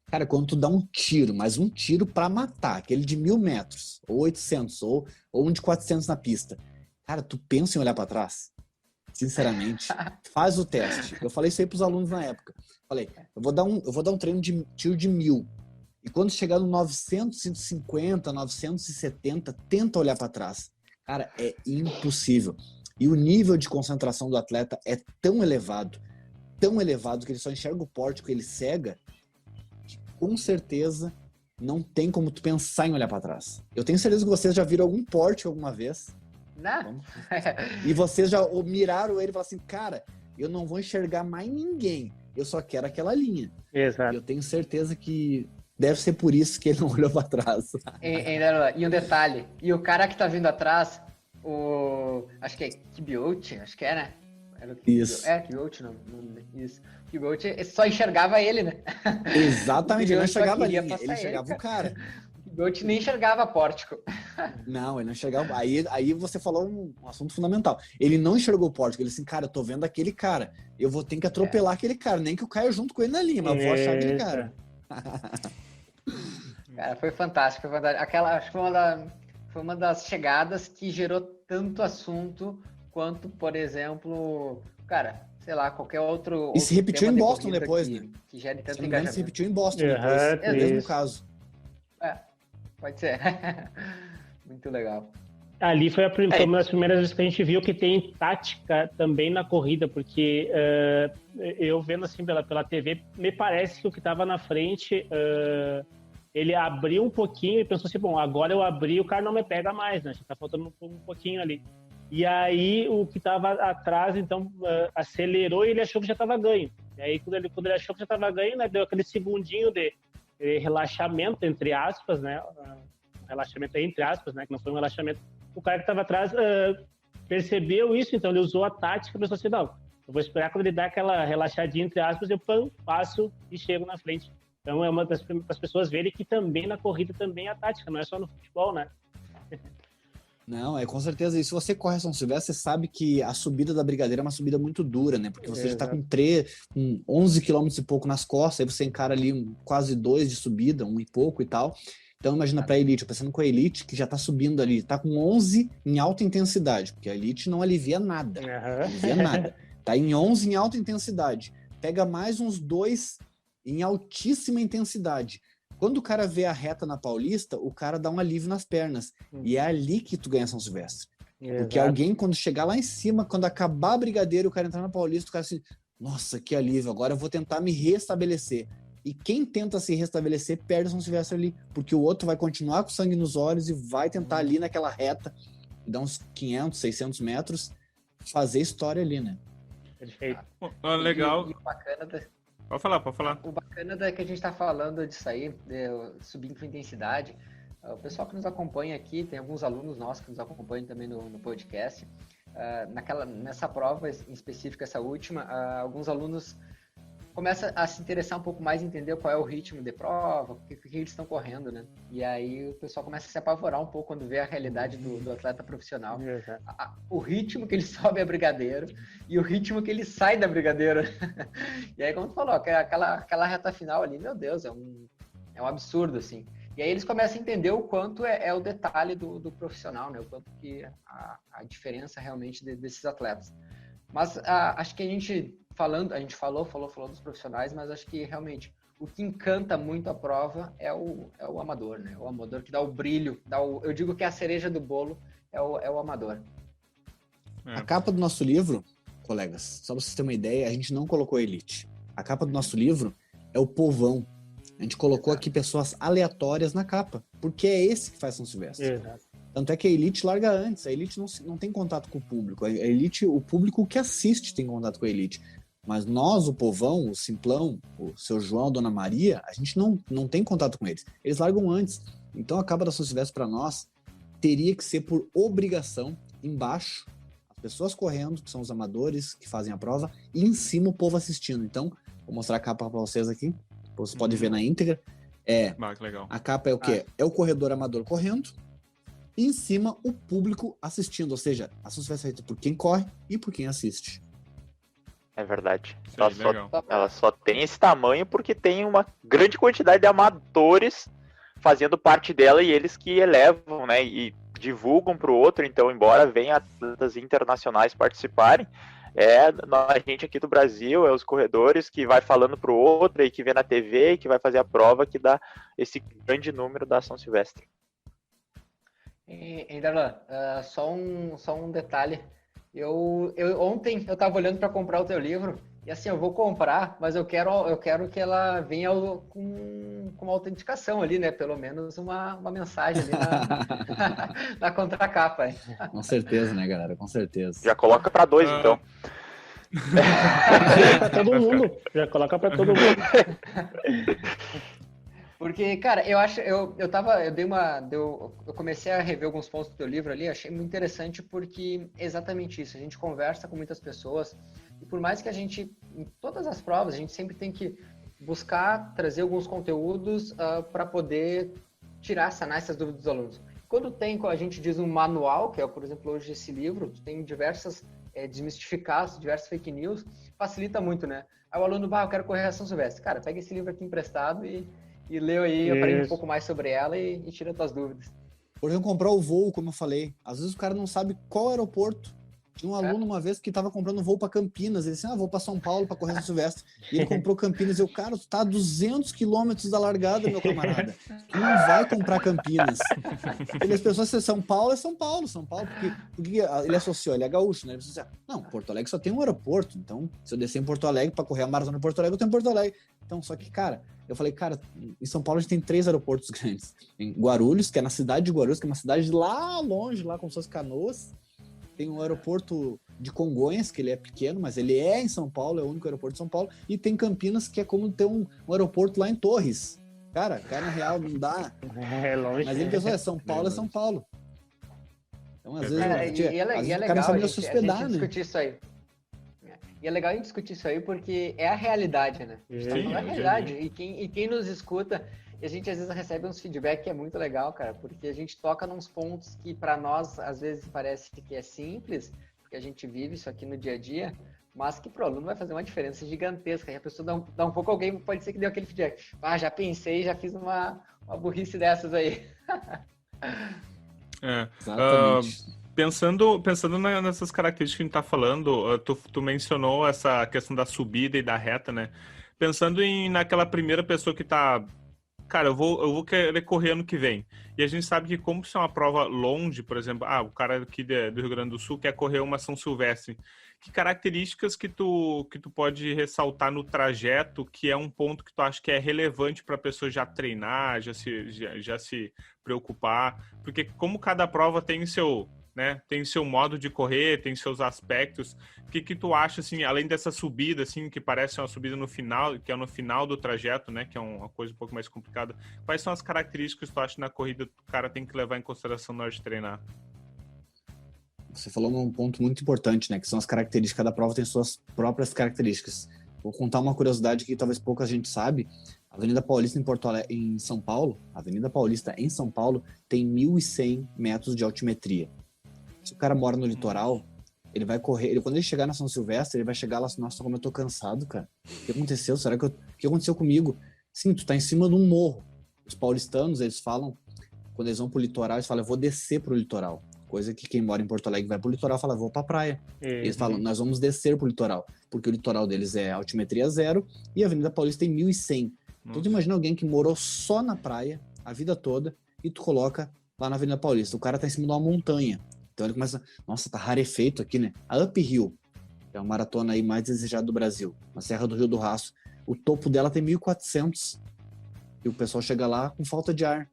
Cara, quando tu dá um tiro, mas um tiro pra matar, aquele de 1.000 metros, ou 800, ou um de 400 na pista. Cara, tu pensa em olhar pra trás? Sinceramente, faz o teste. Eu falei isso aí pros alunos na época. Falei, eu vou dar um treino de tiro de 1.000. E quando chegar no 950, 970, tenta olhar pra trás. Cara, é impossível. E o nível de concentração do atleta é tão elevado que ele só enxerga o pórtico, ele cega, que com certeza não tem como tu pensar em olhar para trás. Eu tenho certeza que vocês já viram algum pórtico alguma vez. Não. E vocês já miraram ele e falaram assim, cara, eu não vou enxergar mais ninguém, eu só quero aquela linha. Exato. E eu tenho certeza que deve ser por isso que ele não olhou para trás. E um detalhe, e o cara que tá vindo atrás, acho que é Kibiout, acho que é, né? Isso. Kibiout, não, isso. Kibiout só enxergava ele, né? Exatamente, ele não enxergava a linha, ele enxergava o cara. O Kibiout nem enxergava pórtico. Não, ele não enxergava. Aí você falou um assunto fundamental. Ele não enxergou o pórtico, ele disse assim, cara, eu tô vendo aquele cara, eu vou ter que atropelar aquele cara, nem que eu caia junto com ele na linha, mas eu vou achar aquele cara. Cara, foi fantástico. Acho que foi uma das chegadas que gerou tanto assunto quanto, por exemplo, cara, sei lá, qualquer outro. E se repetiu em Boston depois, né? Que gere tanto engajamento. Se repetiu em Boston depois. É o mesmo caso. Pode ser. Muito legal. Ali foi uma das primeiras vezes que a gente viu que tem tática também na corrida, porque eu vendo assim pela TV, me parece que o que estava na frente, ele abriu um pouquinho e pensou assim, bom, agora eu abri, o cara não me pega mais, né? Tá faltando um pouquinho ali. E aí o que estava atrás, então, acelerou e ele achou que já estava ganho. E aí quando ele achou que já estava ganho, né, deu aquele segundinho de relaxamento, entre aspas, né? Relaxamento entre aspas, né? Que não foi um relaxamento. O cara que estava atrás percebeu isso, então ele usou a tática, pensou assim, não, eu vou esperar quando ele dá aquela relaxadinha, entre aspas, eu passo e chego na frente. Então é uma das pessoas verem que também na corrida também é a tática, não é só no futebol, né? Não, com certeza. E se você corre São Silvestre, você sabe que a subida da Brigadeira é uma subida muito dura, né? Porque você já tá com 11 km e pouco nas costas, aí você encara ali quase 2 de subida, 1 e pouco e tal. Então imagina pra Elite, eu pensando com a Elite, que já tá subindo ali, tá com 11 em alta intensidade, porque a Elite não alivia nada, Tá em 11 em alta intensidade, pega mais uns 2 em altíssima intensidade. Quando o cara vê a reta na Paulista, o cara dá um alívio nas pernas, e é ali que tu ganha São Silvestre. Porque alguém, quando chegar lá em cima, quando acabar a Brigadeiro, o cara entrar na Paulista, o cara assim, nossa, que alívio, agora eu vou tentar me restabelecer. E quem tenta se restabelecer perde São Silvestre ali, porque o outro vai continuar com sangue nos olhos e vai tentar ali naquela reta, dar uns 500, 600 metros, fazer história ali, né? Perfeito. Legal. E o bacana Pode falar. O bacana é que a gente está falando disso aí, subindo com intensidade. O pessoal que nos acompanha aqui, tem alguns alunos nossos que nos acompanham também no podcast. Nessa prova em específico, essa última, alguns alunos começam a se interessar um pouco mais, entender qual é o ritmo de prova, o que eles estão correndo, né? E aí o pessoal começa a se apavorar um pouco quando vê a realidade do atleta profissional. O ritmo que ele sobe a Brigadeiro e o ritmo que ele sai da Brigadeiro. E aí, como tu falou, aquela reta final ali, meu Deus, é um absurdo, assim. E aí eles começam a entender o quanto é o detalhe do profissional, né? O quanto que a diferença realmente desses atletas. Mas acho que a gente a gente falou dos profissionais, mas acho que realmente o que encanta muito a prova é o amador, né? O amador que dá o brilho, eu digo que a cereja do bolo é o amador. A capa do nosso livro, colegas, só pra vocês terem uma ideia, a gente não colocou elite. A capa do nosso livro é o povão. A gente colocou aqui pessoas aleatórias na capa, porque é esse que faz São Silvestre. Exato. Tanto é que a elite larga antes. A elite não tem contato com o público. A elite, o público que assiste tem contato com a elite. Mas nós, o povão, o simplão, o seu João, a Dona Maria, a gente não tem contato com eles. Eles largam antes. Então a capa da São Silvestre para nós teria que ser por obrigação, embaixo, as pessoas correndo, que são os amadores que fazem a prova, e em cima o povo assistindo. Então, vou mostrar a capa para vocês aqui. Vocês podem ver na íntegra. Que legal. A capa é o quê? É o corredor amador correndo, e em cima o público assistindo. Ou seja, a São Silvestre é feita por quem corre e por quem assiste. É verdade. Legal. Ela só tem esse tamanho porque tem uma grande quantidade de amadores fazendo parte dela e eles que elevam, né? E divulgam para o outro. Então, embora venham atletas internacionais participarem, a gente aqui do Brasil, os corredores que vai falando para o outro e que vê na TV e que vai fazer a prova que dá esse grande número da São Silvestre. E Darlan, só um detalhe. Ontem eu estava olhando para comprar o teu livro e assim, eu vou comprar, mas eu quero que ela venha com uma autenticação ali, né? Pelo menos uma mensagem ali na contracapa. Com certeza, né, galera? Com certeza. Já coloca para 2, então. Pra todo mundo. Já coloca para todo mundo. Porque, cara, eu comecei a rever alguns pontos do teu livro ali, achei muito interessante porque é exatamente isso. A gente conversa com muitas pessoas e por mais que a gente, em todas as provas, a gente sempre tem que buscar trazer alguns conteúdos para poder sanar essas dúvidas dos alunos. Quando a gente diz um manual, que é, por exemplo, hoje esse livro, tem diversas desmistificados, diversas fake news, facilita muito, né? Aí o aluno, eu quero correr a São Silvestre. Cara, pega esse livro aqui emprestado e leu aí, aprende um pouco mais sobre ela e tira tuas dúvidas. Por exemplo, comprar o voo, como eu falei. Às vezes o cara não sabe qual aeroporto. Tinha um aluno uma vez que estava comprando um voo para Campinas. Ele disse, vou para São Paulo para correr São Silvestre. E ele comprou Campinas. Eu, cara, tu tá a 200 quilômetros da largada, meu camarada. Tu não vai comprar Campinas. Porque as pessoas dizem, São Paulo é São Paulo. São Paulo, porque ele associou, ele é gaúcho, né? Ele disse, não, Porto Alegre só tem um aeroporto. Então, se eu descer em Porto Alegre para correr a maratona em Porto Alegre, eu tenho Porto Alegre. Então, só que, cara, eu falei, cara, em São Paulo a gente tem 3 aeroportos grandes. Em Guarulhos, que é na cidade de Guarulhos, que é uma cidade lá longe, lá como se fosse Canoas. Tem o aeroporto de Congonhas, que ele é pequeno, mas ele é em São Paulo, é o único aeroporto de São Paulo. E tem Campinas, que é como ter um aeroporto lá em Torres. Cara, na real, não dá. É longe. Mas ele pensou, São Paulo é São Paulo. Então, às vezes, é o cara não sabe legal se hospedar, né? discutir isso aí. E é legal a gente discutir isso aí porque é a realidade, né? Sim, é a realidade. E quem nos escuta, a gente às vezes recebe uns feedback que é muito legal, cara, porque a gente toca nos pontos que para nós às vezes parece que é simples, porque a gente vive isso aqui no dia a dia, mas que pro aluno vai fazer uma diferença gigantesca. E a pessoa dá um pouco, alguém pode ser que deu aquele feedback. Já pensei, já fiz uma burrice dessas aí. Exatamente. Pensando nessas características que a gente tá falando, tu mencionou essa questão da subida e da reta, né? Pensando naquela primeira pessoa que tá... Cara, eu vou querer correr ano que vem. E a gente sabe que como isso é uma prova longe, por exemplo, o cara aqui do Rio Grande do Sul quer correr uma São Silvestre. Que características que tu pode ressaltar no trajeto que é um ponto que tu acha que é relevante para a pessoa já treinar, já se preocupar? Porque como cada prova tem seu... né? Tem seu modo de correr, tem seus aspectos. O que tu acha, assim, além dessa subida, assim, que parece uma subida no final, que é no final do trajeto, né? Que é uma coisa um pouco mais complicada. Quais são as características que tu acha que na corrida o cara tem que levar em consideração na hora de treinar? Você falou um ponto muito importante, né? Que são as características, cada prova tem suas próprias características. Vou contar uma curiosidade que talvez pouca gente sabe. A Avenida Paulista em São Paulo, a Avenida Paulista em São Paulo tem 1.100 metros de altimetria. Se o cara mora no litoral, ele vai correr. Quando ele chegar na São Silvestre, ele vai chegar lá, nossa, como eu tô cansado, cara. O que aconteceu? O que aconteceu comigo? Sim, tu tá em cima de um morro. Os paulistanos, eles falam, quando eles vão pro litoral, eles falam, eu vou descer pro litoral. coisa que quem mora em Porto Alegre vai pro litoral fala, vou pra praia. Eles falam, Uhum. nós vamos descer pro litoral, porque o litoral deles é altimetria 0 e a Avenida Paulista tem 1.100. Então tu imagina alguém que morou só na praia a vida toda e tu coloca lá na Avenida Paulista. O cara tá em cima de uma montanha. Então ele começa, nossa, tá rarefeito aqui, né? A Uphill, que é a maratona aí mais desejada do Brasil, na Serra do Rio do Rastro, o topo dela tem 1.400 e o pessoal chega lá com falta de ar.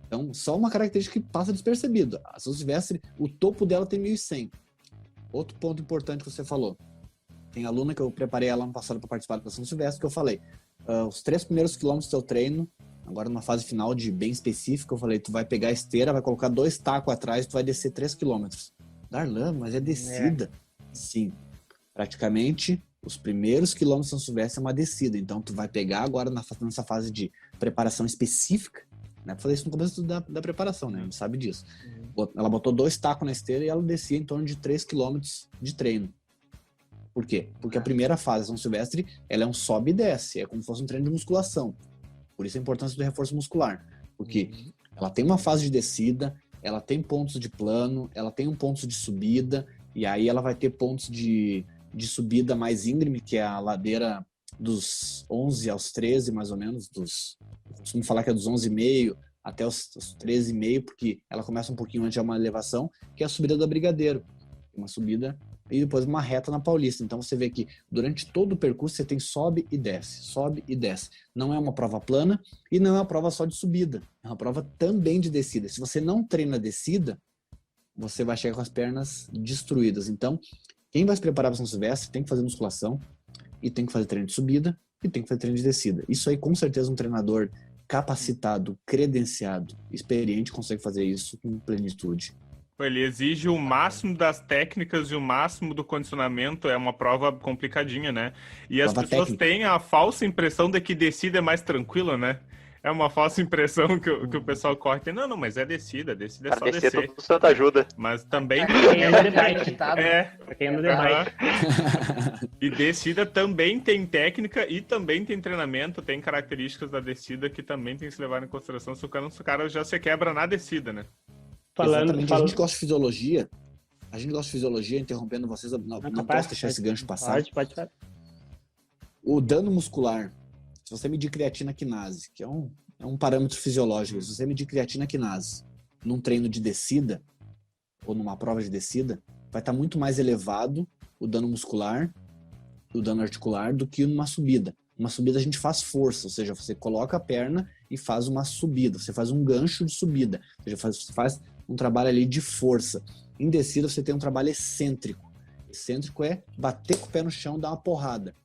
Então, só uma característica que passa despercebido. A São Silvestre, o topo dela tem 1.100. Outro ponto importante que você falou. Tem aluna que eu preparei ela ano passado para participar da São Silvestre, que eu falei, os 3 primeiros quilômetros do teu treino, agora numa fase final de bem específica, eu falei, tu vai pegar a esteira, vai colocar 2 tacos atrás, tu vai descer 3 quilômetros. Darlan, mas é descida. Sim. Praticamente, os primeiros quilômetros da São Silvestre é uma descida. Então, tu vai pegar agora nessa fase de preparação específica, né? Eu falei isso no começo da preparação, né? A gente sabe disso. Ela botou 2 tacos na esteira e ela descia em torno de 3 quilômetros de treino. Por quê? Porque a primeira fase, São Silvestre, ela é um sobe e desce. É como se fosse um treino de musculação. Por isso a importância do reforço muscular. Porque ela tem uma fase de descida, ela tem pontos de plano, ela tem um ponto de subida, e aí ela vai ter pontos de subida mais íngreme, que é a ladeira dos 11 aos 13, mais ou menos. Eu costumo falar que é dos 11,5 até os 13,5, porque ela começa um pouquinho antes de uma elevação, que é a subida da Brigadeiro. Uma subida e depois uma reta na Paulista. Então você vê que durante todo o percurso você tem sobe e desce. Não é uma prova plana e não é uma prova só de subida. É uma prova também de descida. Se você não treina descida, você vai chegar com as pernas destruídas. Então, quem vai se preparar para São Silvestre tem que fazer musculação e tem que fazer treino de subida e tem que fazer treino de descida. Isso aí, com certeza, um treinador capacitado, credenciado, experiente consegue fazer isso com plenitude. Ele exige o máximo das técnicas e o máximo do condicionamento. É uma prova complicadinha, né? E as Prova pessoas técnica. têm a falsa impressão de que descida é mais tranquila, né? É uma falsa impressão que o pessoal corre. Não, mas é descida é Para só descer, descer. todo santo ajuda. Mas também... Quem anda de bike. É, Quem anda de bike. e descida também tem técnica e também tem treinamento, tem características da descida que também tem que se levar em consideração, se o cara já se quebra na descida, né? Exatamente. A gente gosta de fisiologia, interrompendo vocês, não posso deixar esse gancho passar. Pode. O dano muscular, se você medir creatina quinase, que é um parâmetro fisiológico, se você medir creatina quinase num treino de descida, ou numa prova de descida, vai estar muito mais elevado o dano muscular, o dano articular, do que numa subida. Uma subida a gente faz força, ou seja, você coloca a perna e faz uma subida, você faz um gancho de subida, ou seja, você faz um trabalho ali de força. Em descida você tem um trabalho excêntrico. Excêntrico é bater com o pé no chão e dar uma porrada.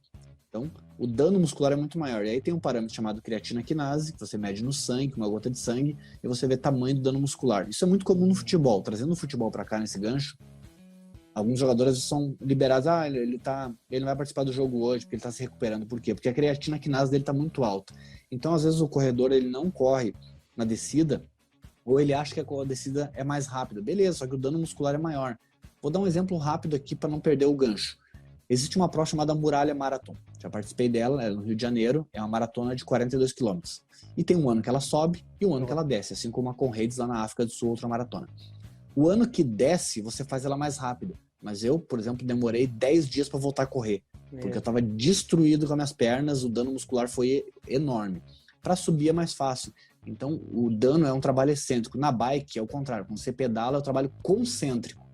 Então, o dano muscular é muito maior. E aí tem um parâmetro chamado creatina quinase, que você mede no sangue, com uma gota de sangue, e você vê o tamanho do dano muscular. Isso é muito comum no futebol. Trazendo o futebol para cá nesse gancho, alguns jogadores são liberados. Ele não vai participar do jogo hoje, porque ele está se recuperando. Por quê? Porque a creatina quinase dele está muito alta. Então, às vezes, o corredor ele não corre na descida, ou ele acha que a descida é mais rápida. Beleza, só que o dano muscular é maior. Vou dar um exemplo rápido aqui para não perder o gancho. Existe uma prova chamada Muralha Marathon. Já participei dela, é no Rio de Janeiro. É uma maratona de 42 km. E tem um ano que ela sobe e um ano que ela desce, assim como a Conrads lá na África do Sul, outra maratona. O ano que desce, você faz ela mais rápido. Mas eu, por exemplo, demorei 10 dias para voltar a correr. Porque eu estava destruído com as minhas pernas, o dano muscular foi enorme. Para subir é mais fácil. Então, o dano é um trabalho excêntrico. Na bike, é o contrário. Quando você pedala, é um trabalho concêntrico.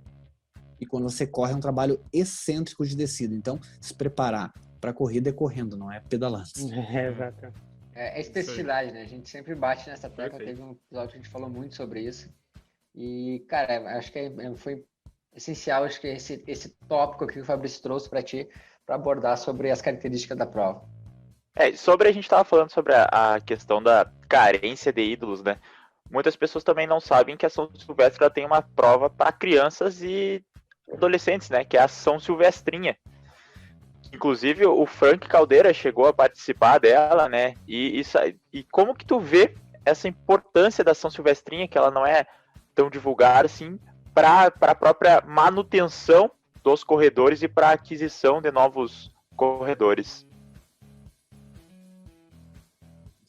E quando você corre, é um trabalho excêntrico de descida. Então, se preparar para a corrida é correndo, não é pedalando. Exato. É especificidade, né? A gente sempre bate nessa tecla. Perfeito. Teve um episódio que a gente falou muito sobre isso. E, cara, acho que foi essencial, acho que esse tópico que o Fabrício trouxe para ti, para abordar sobre as características da prova. Sobre a gente estava falando sobre a questão da carência de ídolos, né? Muitas pessoas também não sabem que a São Silvestre ela tem uma prova para crianças e adolescentes, né? Que é a São Silvestrinha. Inclusive o Frank Caldeira chegou a participar dela, né? E como que tu vê essa importância da São Silvestrinha, que ela não é tão divulgada assim, para a própria manutenção dos corredores e para a aquisição de novos corredores?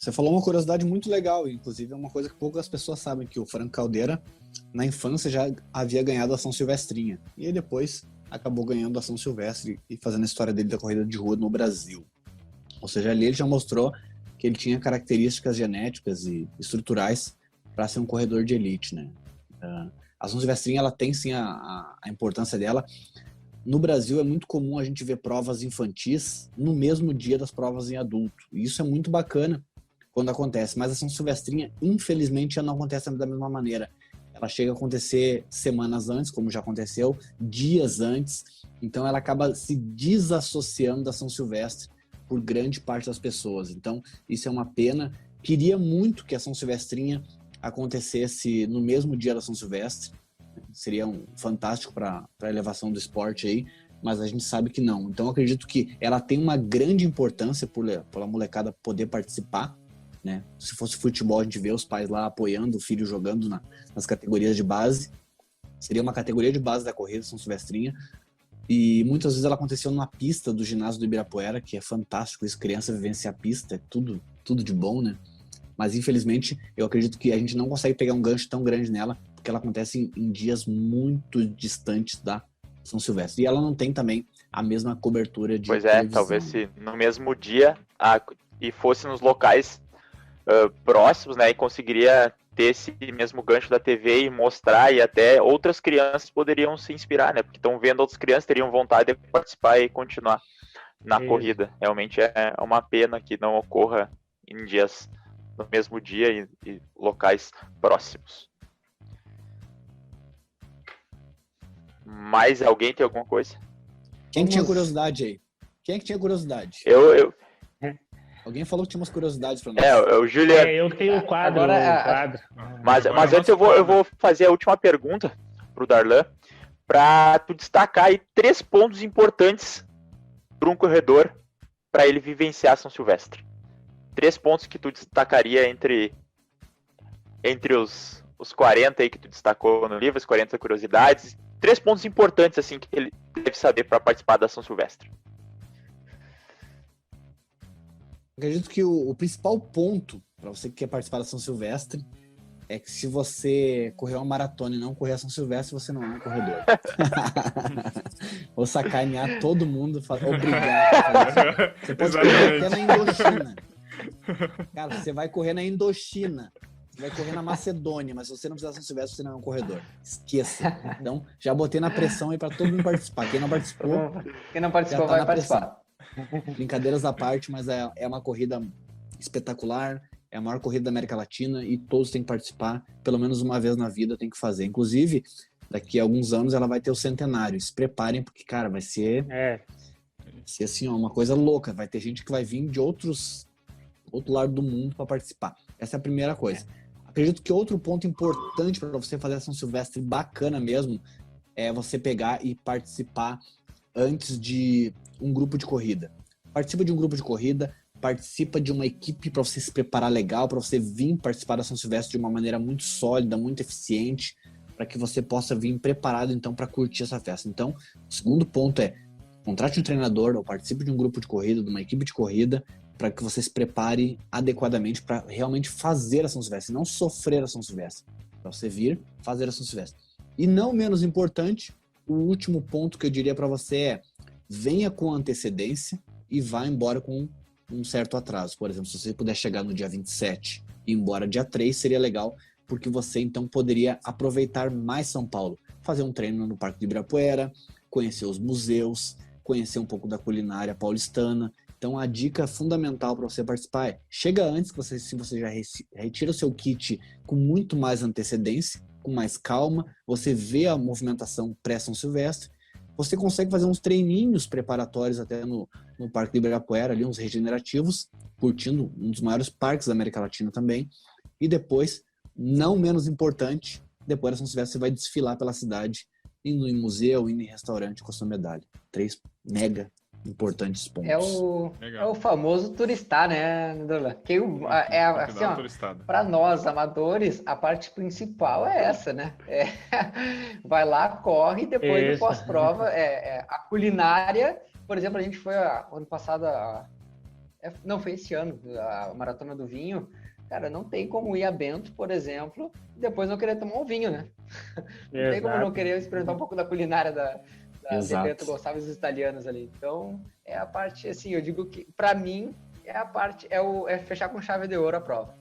Você falou uma curiosidade muito legal, inclusive é uma coisa que poucas pessoas sabem, que o Franco Caldeira, na infância, já havia ganhado a São Silvestrinha. E aí depois acabou ganhando a São Silvestre e fazendo a história dele da corrida de rua no Brasil. Ou seja, ali ele já mostrou que ele tinha características genéticas e estruturais para ser um corredor de elite, né? A São Silvestrinha, ela tem sim a importância dela. No Brasil é muito comum a gente ver provas infantis no mesmo dia das provas em adulto. E isso é muito bacana quando acontece. Mas a São Silvestrinha, infelizmente, já não acontece da mesma maneira. Ela chega a acontecer semanas antes, como já aconteceu, dias antes. Então ela acaba se desassociando da São Silvestre por grande parte das pessoas. Então isso é uma pena. Queria muito que a São Silvestrinha acontecesse no mesmo dia da São Silvestre. Seria fantástico para a elevação do esporte aí, mas a gente sabe que não. Então eu acredito que ela tem uma grande importância pela molecada poder participar, né? Se fosse futebol, a gente vê os pais lá apoiando o filho jogando nas categorias de base. Seria uma categoria de base da corrida São Silvestrinha. E muitas vezes ela aconteceu numa pista do ginásio do Ibirapuera, que é fantástico isso, criança vivenciar a pista, é tudo de bom, né? Mas infelizmente eu acredito que a gente não consegue pegar um gancho tão grande nela, porque ela acontece em dias muito distantes da São Silvestre. E ela não tem também a mesma cobertura de televisão. Talvez se no mesmo dia e fosse nos locais próximos, né, e conseguiria ter esse mesmo gancho da TV e mostrar, e até outras crianças poderiam se inspirar, né, porque estão vendo outras crianças, teriam vontade de participar e continuar na corrida. Realmente é uma pena que não ocorra em dias no mesmo dia e locais próximos. Mais alguém tem alguma coisa? Quem que tinha curiosidade aí? Quem é que tinha curiosidade? Eu. Alguém falou que tinha umas curiosidades pra nós. O Juliano. Eu tenho o quadro. Mas antes eu vou fazer a última pergunta pro Darlan, para tu destacar aí 3 pontos importantes para um corredor para ele vivenciar São Silvestre. 3 pontos que tu destacaria entre os 40 aí que tu destacou no livro, as 40 curiosidades. 3 pontos importantes assim que ele deve saber para participar da São Silvestre. Acredito que o principal ponto para você que quer participar da São Silvestre é que se você correr uma maratona e não correr a São Silvestre, você não é um corredor. Vou sacanear todo mundo, obrigado. Você pode correr até na Indochina. Cara, você vai correr na Indochina. Você vai correr na Macedônia, mas se você não fizer São Silvestre, você não é um corredor. Esqueça. Então, já botei na pressão aí para todo mundo participar. Quem não participou vai participar. Brincadeiras à parte, mas é uma corrida espetacular, é a maior corrida da América Latina e todos têm que participar, pelo menos uma vez na vida tem que fazer. Inclusive, daqui a alguns anos ela vai ter o centenário. Se preparem, porque, cara, vai ser assim, ó, uma coisa louca. Vai ter gente que vai vir de outro lado do mundo para participar. Essa é a primeira coisa. Acredito que outro ponto importante para você fazer a São Silvestre bacana mesmo é você pegar e participar antes de um grupo de corrida. Participa de um grupo de corrida, participa de uma equipe para você se preparar legal, para você vir participar da São Silvestre de uma maneira muito sólida, muito eficiente, para que você possa vir preparado então para curtir essa festa. Então, o segundo ponto é contrate um treinador ou participe de um grupo de corrida, de uma equipe de corrida, para que você se prepare adequadamente para realmente fazer a São Silvestre, não sofrer a São Silvestre, para você vir fazer a São Silvestre. E não menos importante, o último ponto que eu diria para você é: venha com antecedência e vá embora com um certo atraso. Por exemplo, se você puder chegar no dia 27 e ir embora dia 3, seria legal, porque você então poderia aproveitar mais São Paulo. Fazer um treino no Parque do Ibirapuera, conhecer os museus, conhecer um pouco da culinária paulistana. Então a dica fundamental para você participar é: chega antes, que você já retira o seu kit com muito mais antecedência, com mais calma, você vê a movimentação pré-São Silvestre, você consegue fazer uns treininhos preparatórios até no Parque do Ibirapuera, ali uns regenerativos, curtindo um dos maiores parques da América Latina também, e depois, não menos importante, depois da São Silvestre você vai desfilar pela cidade, indo em museu, indo em restaurante com a sua medalha. 3 mega importantes pontos. É o famoso turistar, né, Dorlan? Assim, ó, para nós, amadores, a parte principal é essa, né? Vai lá, corre, e depois do pós-prova, a culinária. Por exemplo, a gente foi ano passado Não, foi esse ano, a Maratona do Vinho. Cara, não tem como ir a Bento, por exemplo, e depois não querer tomar um vinho, né? Não tem como não querer experimentar um pouco da culinária da de Bento Gonçalves dos italianos ali. Então, é a parte, assim, eu digo que, pra mim, é a parte, é fechar com chave de ouro a prova.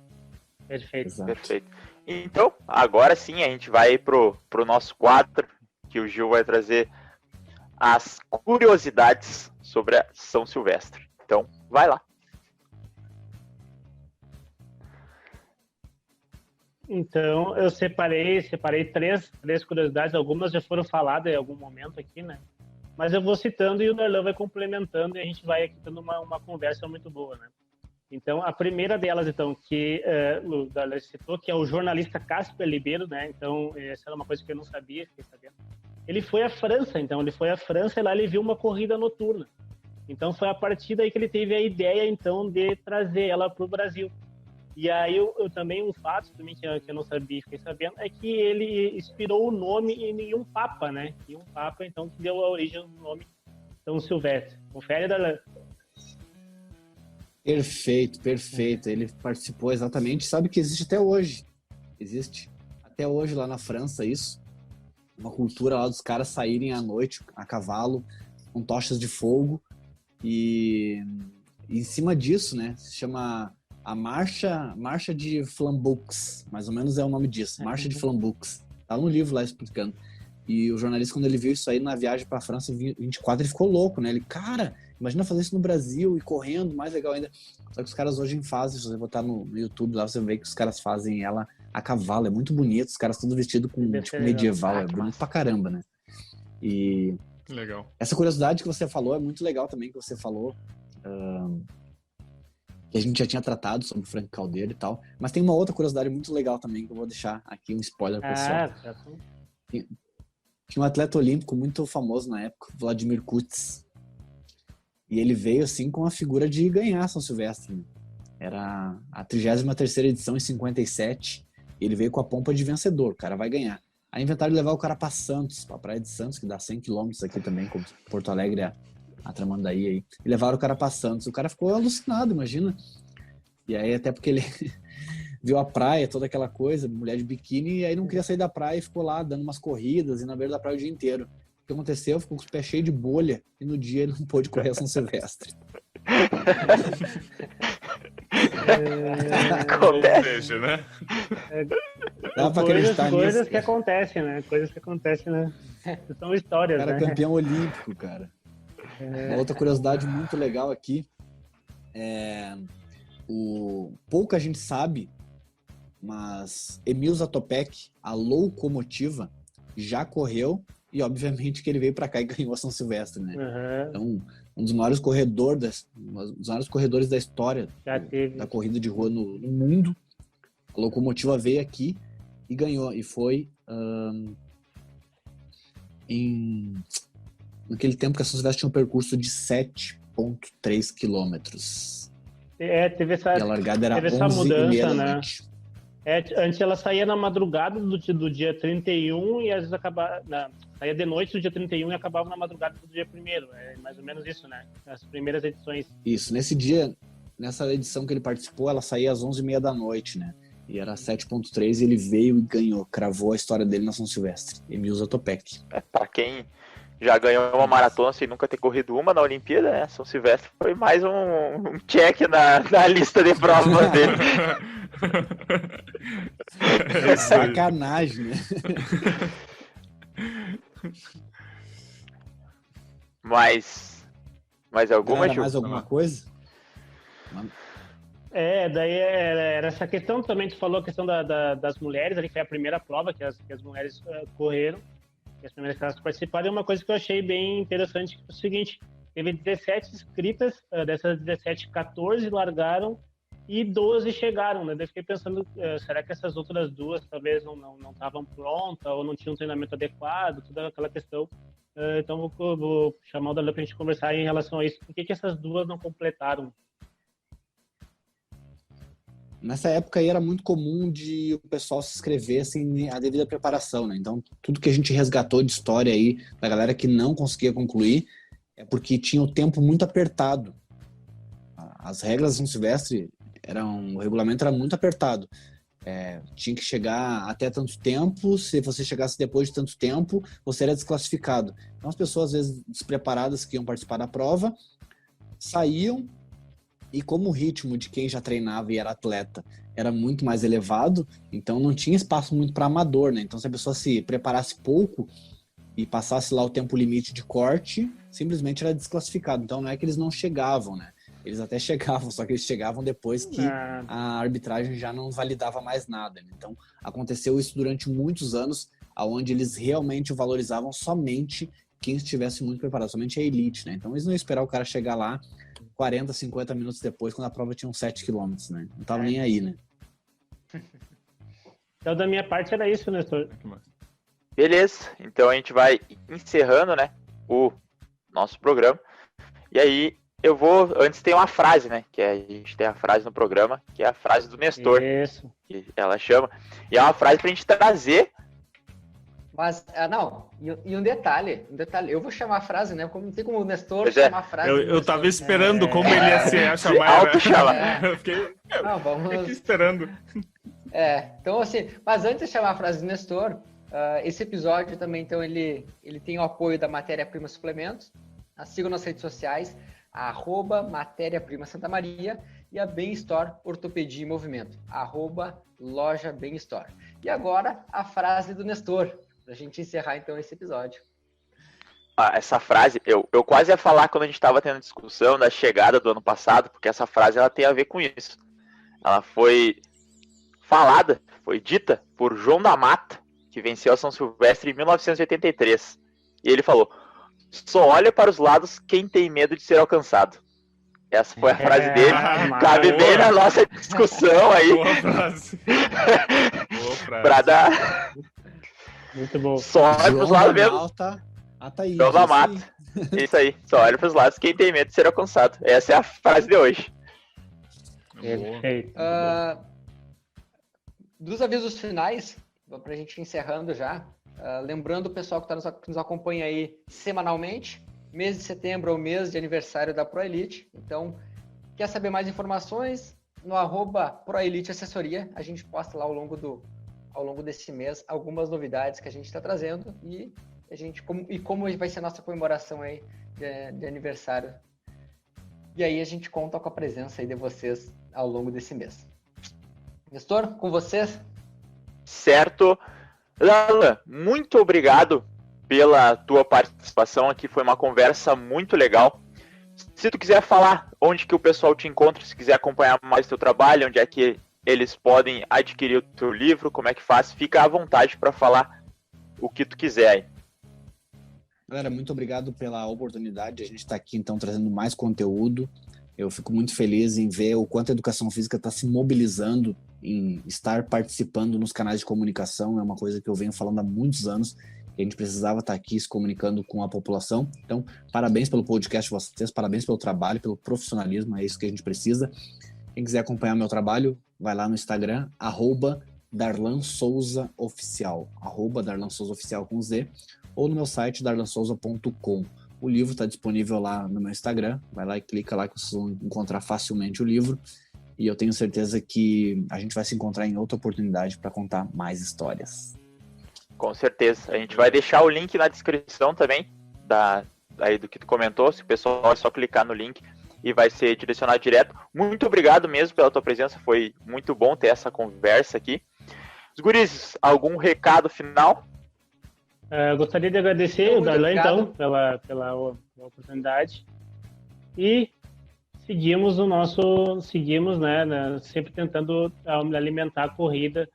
Perfeito. Perfeito. Então, agora sim, a gente vai pro nosso quadro, que o Gil vai trazer as curiosidades sobre a São Silvestre. Então, vai lá. Então, eu separei três curiosidades, algumas já foram faladas em algum momento aqui, né? Mas eu vou citando e o Darlan vai complementando e a gente vai aqui tendo uma conversa muito boa, né? Então, a primeira delas, então, que o Darlan citou, que é o jornalista Casper Libero, né? Então, essa era uma coisa que eu não sabia, fiquei sabendo. Ele foi à França, e lá ele viu uma corrida noturna. Então, foi a partir daí que ele teve a ideia, então, de trazer ela para o Brasil. E aí, eu também, um fato também que eu não sabia, fiquei sabendo, é que ele inspirou o nome em um papa, né? E um papa, então, que deu a origem ao nome São Silvestre. Confere, Darlan. Perfeito. Ele participou exatamente. Sabe que existe até hoje. Existe até hoje lá na França isso. Uma cultura lá dos caras saírem à noite a cavalo com tochas de fogo. E em cima disso, né, se chama a Marcha de Flambeaux. Mais ou menos é o nome disso. Marcha de Flambeaux. Tá no livro lá explicando. E o jornalista, quando ele viu isso aí na viagem pra França em 24, ele ficou louco, né? Ele, cara, imagina fazer isso no Brasil e correndo, mais legal ainda. Só que os caras hoje fazem, se você botar no YouTube lá, você vê que os caras fazem ela a cavalo, é muito bonito, os caras todos vestidos com tipo medieval, é bonito pra caramba, né? E legal. Essa curiosidade que você falou é muito legal também, que você falou, que a gente já tinha tratado sobre o Frank Caldeira e tal, mas tem uma outra curiosidade muito legal também, que eu vou deixar aqui um spoiler pessoal. Tinha um atleta olímpico muito famoso na época, Vladimir Kutz. E ele veio assim com a figura de ganhar São Silvestre. Né? Era a 33ª edição em 57. E ele veio com a pompa de vencedor, o cara vai ganhar. Aí inventaram levar o cara para Santos, pra Praia de Santos, que dá 100 km aqui também, como Porto Alegre, a Tramandaí aí. E levaram o cara para Santos. O cara ficou alucinado, imagina. E aí até porque ele viu a praia, toda aquela coisa, mulher de biquíni, e aí não queria sair da praia e ficou lá dando umas corridas e na beira da praia o dia inteiro. O que aconteceu? Ficou com os pés cheios de bolha e no dia ele não pôde correr a São Silvestre. Acontece, né? Dá pra acreditar coisas nisso, que acontecem, né? Coisas que acontecem, né? São histórias, cara, né? Campeão olímpico, cara. Uma outra curiosidade muito legal aqui é pouca gente sabe, mas Emil Zatopek, a locomotiva, já correu e obviamente que ele veio para cá e ganhou a São Silvestre, né? Então, um dos maiores corredores da história da corrida de rua no mundo. A locomotiva veio aqui e ganhou. E foi naquele tempo que a São Silvestre tinha um percurso de 7,3 quilômetros. Teve essa, e a largada era essa mudança, né? Noite. Antes ela saía na madrugada do dia 31 e às vezes saía de noite do dia 31 e acabava na madrugada do dia 1º. É mais ou menos isso, né? As primeiras edições. Isso, nessa edição que ele participou, ela saía às 11h30 da noite, né? E era 7,3 e ele veio e ganhou, cravou a história dele na São Silvestre. Emil Zatopek. Pra quem já ganhou uma maratona sem nunca ter corrido uma na Olimpíada, né? São Silvestre foi mais um check na lista de provas dele. É sacanagem, né? Mais alguma, Gil? Mais alguma coisa? Daí era essa questão também, tu falou a questão das mulheres, ali foi a primeira prova que as mulheres correram, as primeiras que elas participaram, e uma coisa que eu achei bem interessante, que foi o seguinte, teve 17 inscritas, dessas 17, 14 largaram e 12 chegaram, né? Daí fiquei pensando, será que essas outras duas talvez não estavam prontas ou não tinham um treinamento adequado, toda aquela questão. Então vou chamar o Darlan pra gente conversar em relação a isso. Por que essas duas não completaram? Nessa época aí era muito comum de o pessoal se inscrever sem a devida preparação, né? Então, tudo que a gente resgatou de história aí da galera que não conseguia concluir é porque tinha o tempo muito apertado. as regras da São Silvestre, o regulamento era muito apertado. Tinha que chegar até tanto tempo, se você chegasse depois de tanto tempo, você era desclassificado. Então as pessoas, às vezes, despreparadas que iam participar da prova, saíam, e como o ritmo de quem já treinava e era atleta era muito mais elevado, então não tinha espaço muito para amador, né? Então se a pessoa se preparasse pouco e passasse lá o tempo limite de corte, simplesmente era desclassificado. Então não é que eles não chegavam, né? Eles até chegavam, só que eles chegavam depois que a arbitragem já não validava mais nada, né? Então aconteceu isso durante muitos anos, onde eles realmente valorizavam somente quem estivesse muito preparado, somente a elite, né? Então eles não iam esperar o cara chegar lá 40, 50 minutos depois, quando a prova tinha uns 7 quilômetros, né? Não tava nem aí, né? Então, da minha parte, era isso, Nestor. Beleza, então a gente vai encerrando, né, o nosso programa. E aí, antes tem uma frase, né, que a gente tem a frase no programa, que é a frase do Nestor. Isso. Que ela chama. E é uma frase pra gente trazer. Mas, não, e um detalhe, eu vou chamar a frase, né? Como não tem como o Nestor Pois chamar a frase. Eu tava esperando como ele ia se chamar. Auto-chamar. Eu fiquei aqui esperando. Então assim, mas antes de chamar a frase do Nestor, esse episódio também, então, ele tem o apoio da Matéria Prima Suplementos. Sigam nas redes sociais, @Matéria-Prima Santa Maria, e a Bem Store Ortopedia e Movimento, @Loja Bem Store. E agora, a frase do Nestor, pra gente encerrar, então, esse episódio. Essa frase, eu quase ia falar quando a gente estava tendo discussão da chegada do ano passado, porque essa frase ela tem a ver com isso. Ela foi falada, foi dita por João da Mata, que venceu a São Silvestre em 1983. E ele falou: só olha para os lados quem tem medo de ser alcançado. Essa foi a frase dele. Cabe bem na nossa discussão aí. Boa frase. Boa frase. Pra dar... Muito bom. Só olha para os lados mesmo. João da Mata. Isso aí. Só olha para os lados quem tem medo de ser alcançado. Essa é a frase de hoje. Perfeito. Dos avisos finais, para a gente ir encerrando já, lembrando o pessoal que nos acompanha aí semanalmente, mês de setembro é o mês de aniversário da ProElite. Então, quer saber mais informações? No @ProElite Assessoria, a gente posta lá ao longo desse mês algumas novidades que a gente está trazendo e como vai ser a nossa comemoração aí de aniversário. E aí a gente conta com a presença aí de vocês ao longo desse mês. Nestor, com vocês? Certo. Alan, muito obrigado pela tua participação aqui, foi uma conversa muito legal. Se tu quiser falar onde que o pessoal te encontra, se quiser acompanhar mais teu trabalho, onde é que eles podem adquirir o teu livro, como é que faz, fica à vontade para falar o que tu quiser aí. Galera, muito obrigado pela oportunidade de a gente estar aqui, então, trazendo mais conteúdo. Eu fico muito feliz em ver o quanto a educação física está se mobilizando em estar participando nos canais de comunicação. É uma coisa que eu venho falando há muitos anos, que a gente precisava estar aqui se comunicando com a população. Então, parabéns pelo podcast de vocês, parabéns pelo trabalho, pelo profissionalismo, é isso que a gente precisa. Quem quiser acompanhar meu trabalho, vai lá no Instagram, @DarlanSouzaOficial, @DarlanSouzaOficial com Z, ou no meu site, darlansouza.com. O livro está disponível lá no meu Instagram, vai lá e clica lá que vocês vão encontrar facilmente o livro, e eu tenho certeza que a gente vai se encontrar em outra oportunidade para contar mais histórias. Com certeza, a gente vai deixar o link na descrição também, aí do que tu comentou, se o pessoal é só clicar no link e vai ser direcionado direto. Muito obrigado mesmo pela tua presença, foi muito bom ter essa conversa aqui. Os guris, algum recado final? Gostaria de agradecer o Darlan, então, pela oportunidade. E seguimos né, sempre tentando alimentar a corrida,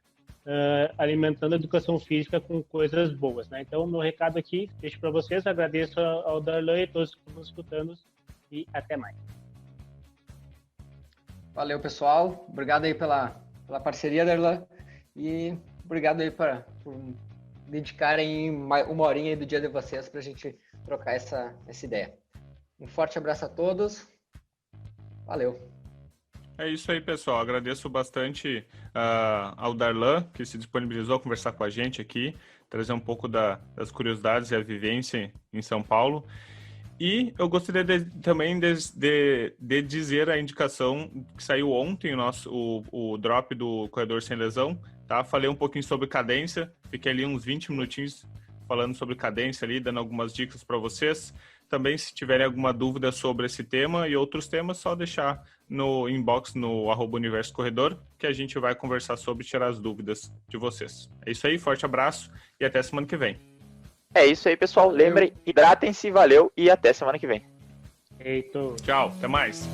alimentando a educação física com coisas boas, né? Então, meu recado aqui, deixo para vocês, agradeço ao Darlan e a todos que estão escutando, e até mais. Valeu, pessoal. Obrigado aí pela parceria, Darlan, e obrigado aí por dedicarem uma horinha aí do dia de vocês para a gente trocar essa ideia. Um forte abraço a todos. Valeu. É isso aí, pessoal. Agradeço bastante ao Darlan, que se disponibilizou a conversar com a gente aqui, trazer um pouco das curiosidades e a vivência em São Paulo. E eu gostaria também de dizer a indicação que saiu ontem, o drop do Corredor Sem Lesão, tá? Falei um pouquinho sobre cadência, fiquei ali uns 20 minutinhos falando sobre cadência ali, dando algumas dicas para vocês. Também, se tiverem alguma dúvida sobre esse tema e outros temas, só deixar no inbox no @Universo Corredor, que a gente vai conversar sobre e tirar as dúvidas de vocês. É isso aí, forte abraço e até semana que vem. É isso aí, pessoal. Lembrem, hidratem-se, valeu e até semana que vem. Eita. Tchau, até mais.